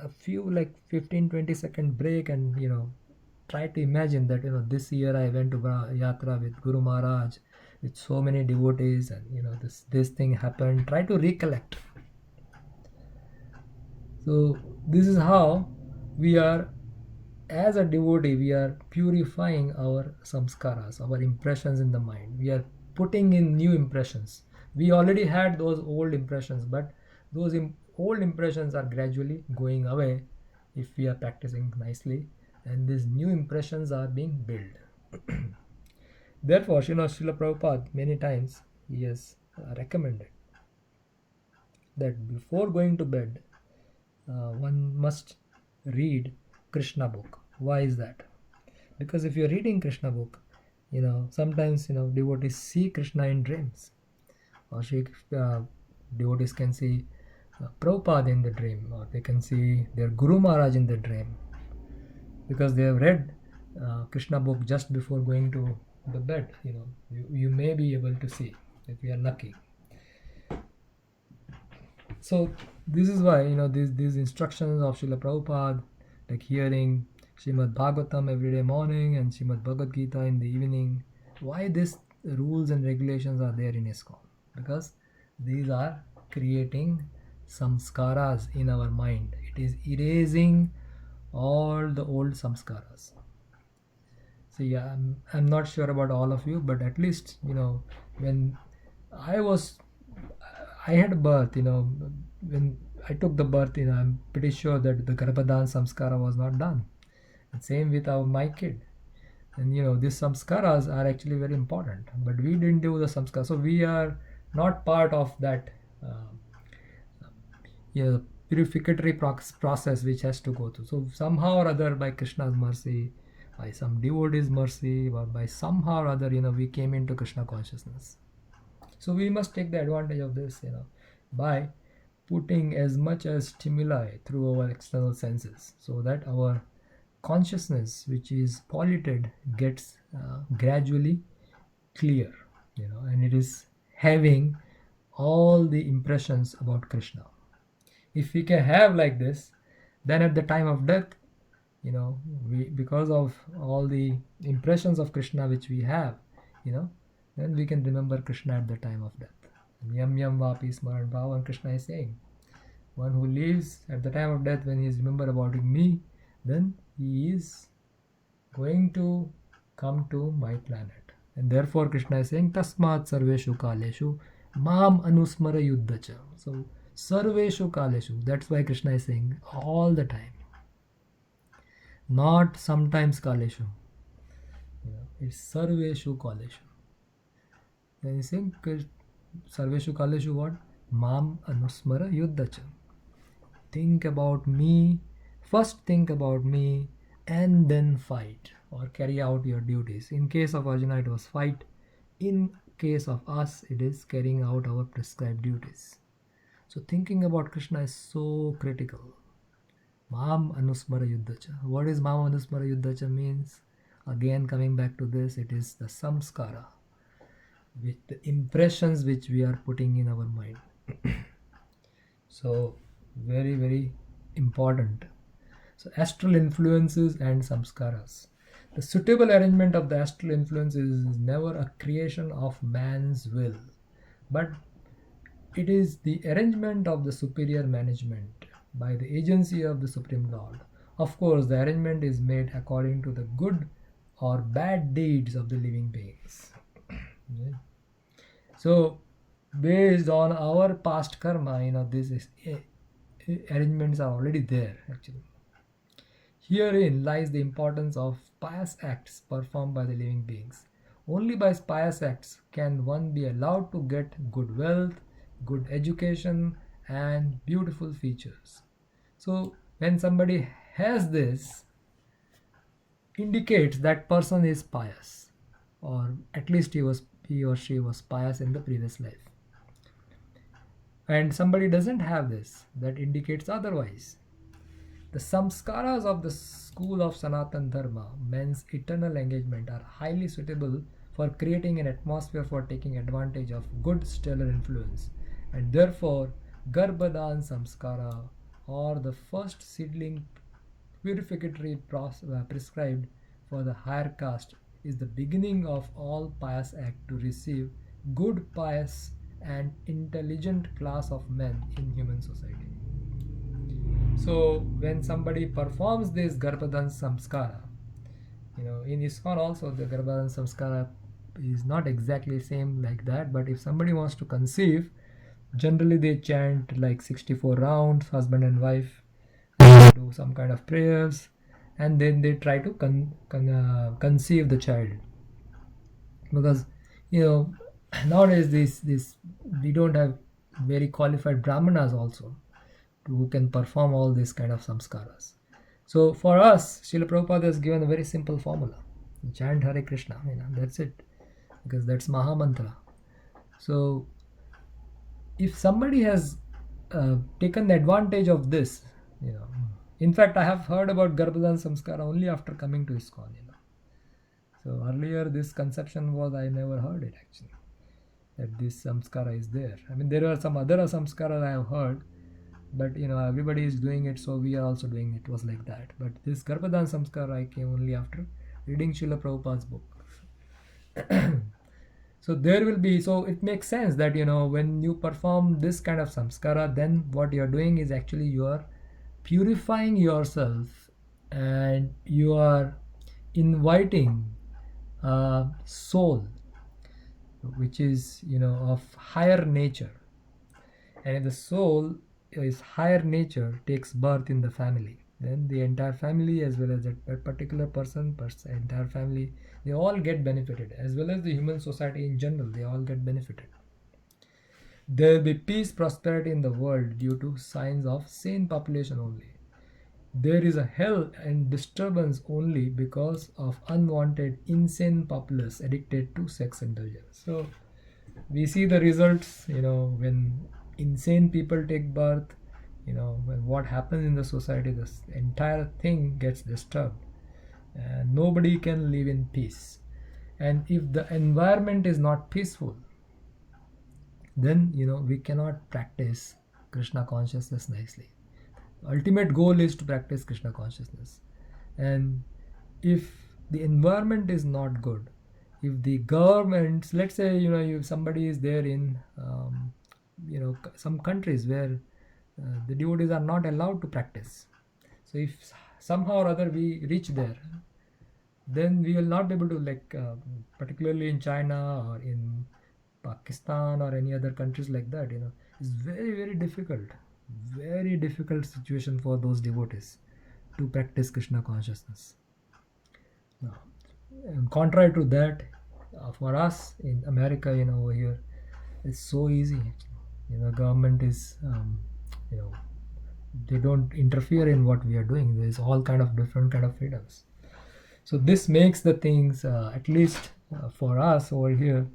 few like 15-20 second break and try to imagine that this year I went to Yatra with Guru Maharaj with so many devotees, and this thing happened. Try to recollect. So this is how we are, as a devotee, we are purifying our samskaras, our impressions in the mind. We are putting in new impressions. We already had those old impressions, but those old impressions are gradually going away if we are practicing nicely, and these new impressions are being built. Therefore, Srila Prabhupada many times he has recommended that before going to bed, one must read Krishna book. Why is that? Because if you're reading Krishna book, sometimes devotees see Krishna in dreams, or devotees can see Prabhupada in the dream, or they can see their Guru Maharaj in the dream, because they have read Krishna book just before going to the bed. You may be able to see if you are lucky. So this is why these instructions of Srila Prabhupada, like hearing Srimad Bhagavatam every day morning and Srimad Bhagavad Gita in the evening, why these rules and regulations are there in ISKCON? Because these are creating samskaras in our mind. It is erasing all the old samskaras. So yeah, I'm not sure about all of you, but at least when I had birth, when I took the birth, I'm pretty sure that the Garbhadan samskara was not done. And same with my kid. And these samskaras are actually very important, but we didn't do the samskara. So we are not part of that purificatory process which has to go through. So somehow or other, by Krishna's mercy, by some devotee's mercy, or by somehow or other, we came into Krishna consciousness. So we must take the advantage of this, by putting as much as stimuli through our external senses, so that our consciousness, which is polluted, gets gradually clear, and it is having all the impressions about Krishna. If we can have like this, then at the time of death, we, because of all the impressions of Krishna which we have, then we can remember Krishna at the time of death. Yam yam vapi smaran bhavan, Krishna is saying, one who lives at the time of death, when he is remember about me, then he is going to come to my planet. And therefore Krishna is saying, tasmat sarveshu kaleshu mam anusmara yuddhacha. So sarveshu kaleshu, that's why Krishna is saying all the time, not sometimes kaleshu. It's sarveshu kaleshu. Then he's saying sarveshu kaleshu what? Mam anusmara yuddhacha. Think about me, first think about me, and then fight or carry out your duties. In case of Arjuna, it was fight. In case of us, it is carrying out our prescribed duties. So thinking about Krishna is so critical. Mam anusmara yuddhacha. What is mam anusmara yuddhacha means? Again, coming back to this, it is the samskara, with the impressions which we are putting in our mind. So very, very important. So astral influences and samskaras. The suitable arrangement of the astral influences is never a creation of man's will, but it is the arrangement of the superior management by the agency of the Supreme Lord. Of course, the arrangement is made according to the good or bad deeds of the living beings. Okay. So based on our past karma, these arrangements are already there actually. Herein lies the importance of pious acts performed by the living beings. Only by pious acts can one be allowed to get good wealth, good education, and beautiful features. So when somebody has this, indicates that person is pious, or at least he or she was pious in the previous life. And somebody doesn't have this, that indicates otherwise. The samskaras of the school of Sanatan Dharma, men's eternal engagement, are highly suitable for creating an atmosphere for taking advantage of good stellar influence, and therefore Garbhadan Samskara, or the first seedling purificatory prescribed for the higher caste, is the beginning of all pious act to receive good, pious, and intelligent class of men in human society. So when somebody performs this Garbhadan Samskara, in ISKCON also the Garbhadan Samskara is not exactly same like that, but if somebody wants to conceive, generally they chant like 64 rounds, husband and wife, and do some kind of prayers, and then they try to conceive the child. Because nowadays this we don't have very qualified brahmanas also who can perform all these kind of samskaras. So for us, Srila Prabhupada has given a very simple formula: chant Hare Krishna. That's it, because that's Maha Mantra. So if somebody has taken the advantage of this, in fact, I have heard about Garbhadan Samskara only after coming to ISKCON. So earlier this conception was, I never heard it actually, that this samskara is there. There are some other samskaras I have heard, but everybody is doing it, so we are also doing it. It was like that. But this Garbhadan Samskara I came only after reading Srila Prabhupada's book. So there will be, so it makes sense that when you perform this kind of samskara, then what you are doing is actually you are purifying yourself, and you are inviting a soul which is of higher nature. And if the soul is higher nature takes birth in the family, then the entire family, as well as that particular person, entire family, they all get benefited, as well as the human society in general, they all get benefited. There will be peace, prosperity in the world due to signs of sane population only. There is a hell and disturbance only because of unwanted, insane populace addicted to sex indulgence. So we see the results, when insane people take birth, when what happens in the society, this entire thing gets disturbed, and nobody can live in peace. And if the environment is not peaceful, then we cannot practice Krishna consciousness nicely. Ultimate goal is to practice Krishna consciousness. And if the environment is not good, if the governments, let's say, if somebody is there in some countries where the devotees are not allowed to practice, so if somehow or other we reach there, then we will not be able to, particularly in China or in Pakistan or any other countries like that, it's very, very difficult situation for those devotees to practice Krishna consciousness. Now, and contrary to that, for us in America, over here, it's so easy. Government is, they don't interfere in what we are doing. There's all kind of different kind of freedoms. So this makes the things, at least for us over here,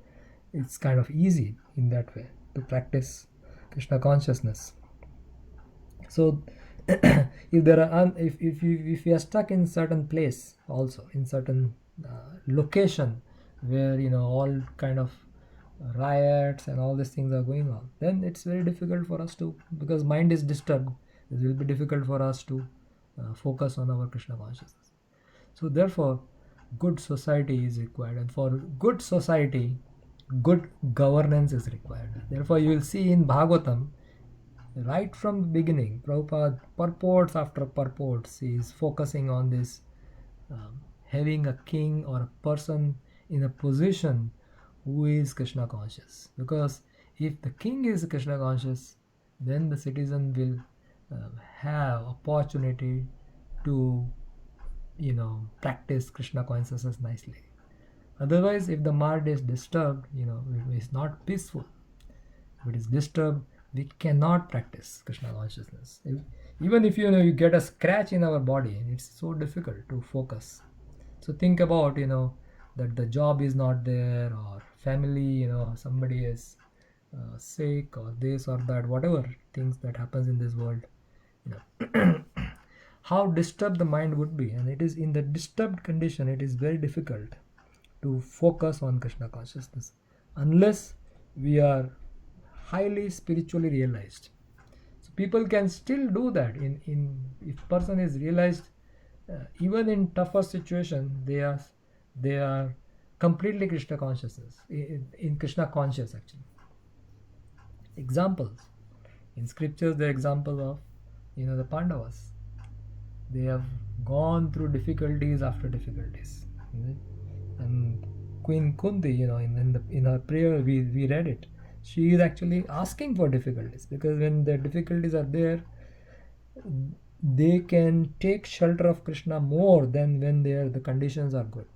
it's kind of easy in that way to practice Krishna consciousness. So if there are if we are stuck in certain place, also in certain location where all kind of riots and all these things are going on, then it's very difficult for us to, because mind is disturbed, it will be difficult for us to focus on our Krishna consciousness. So therefore good society is required, and for good society good governance is required. Therefore you will see in Bhagavatam, right from the beginning, Prabhupada, purports after purports, is focusing on this, having a king or a person in a position who is Krishna conscious. Because if the king is Krishna conscious, then the citizen will have opportunity to practice Krishna consciousness nicely. Otherwise, if the mind is disturbed, it is not peaceful. If it is disturbed, we cannot practice Krishna consciousness. Even if you get a scratch in our body, it's so difficult to focus. So think about that the job is not there, or family, somebody is sick, or this or that, whatever things that happens in this world, how disturbed the mind would be. And it is in the disturbed condition, it is very difficult to focus on Krishna consciousness unless we are highly spiritually realized. So people can still do that. If person is realized, even in tougher situation, they are completely Krishna consciousness, in Krishna conscious actually. Examples in scriptures, the example of the Pandavas. They have gone through difficulties after difficulties. And Queen Kunti, in her prayer, we read it. She is actually asking for difficulties, because when the difficulties are there, they can take shelter of Krishna more than when the conditions are good.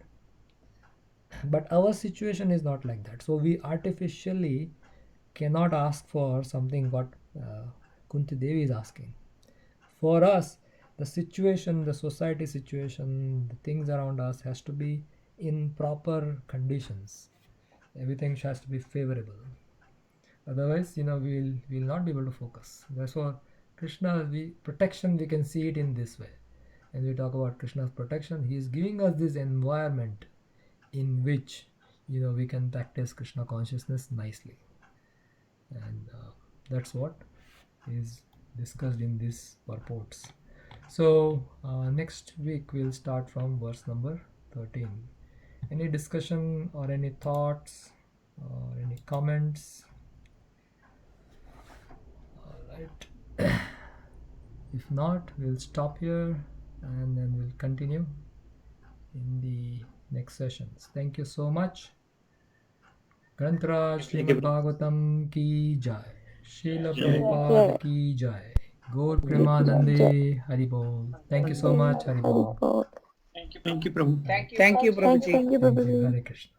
But our situation is not like that. So we artificially cannot ask for something what Kunti Devi is asking. For us, the situation, the society situation, the things around us has to be in proper conditions. Everything has to be favorable. Otherwise, we'll not be able to focus. Therefore, Krishna, protection, we can see it in this way. When we talk about Krishna's protection, he is giving us this environment in which we can practice Krishna consciousness nicely. And that's what is discussed in these purports. So next week we'll start from verse number 13. Any discussion or any thoughts or any comments? Alright. If not, we'll stop here and then we'll continue in the next sessions. Thank you so much. Grantaraj Srimad Bhagavatam ki jai. Srila Prabhupada ki jai. Gaur Premanande Haribol. Thank you so much. Haribol. Thank you, Prabhu. Thank you, Prabhuji. Thank you. Hare Krishna.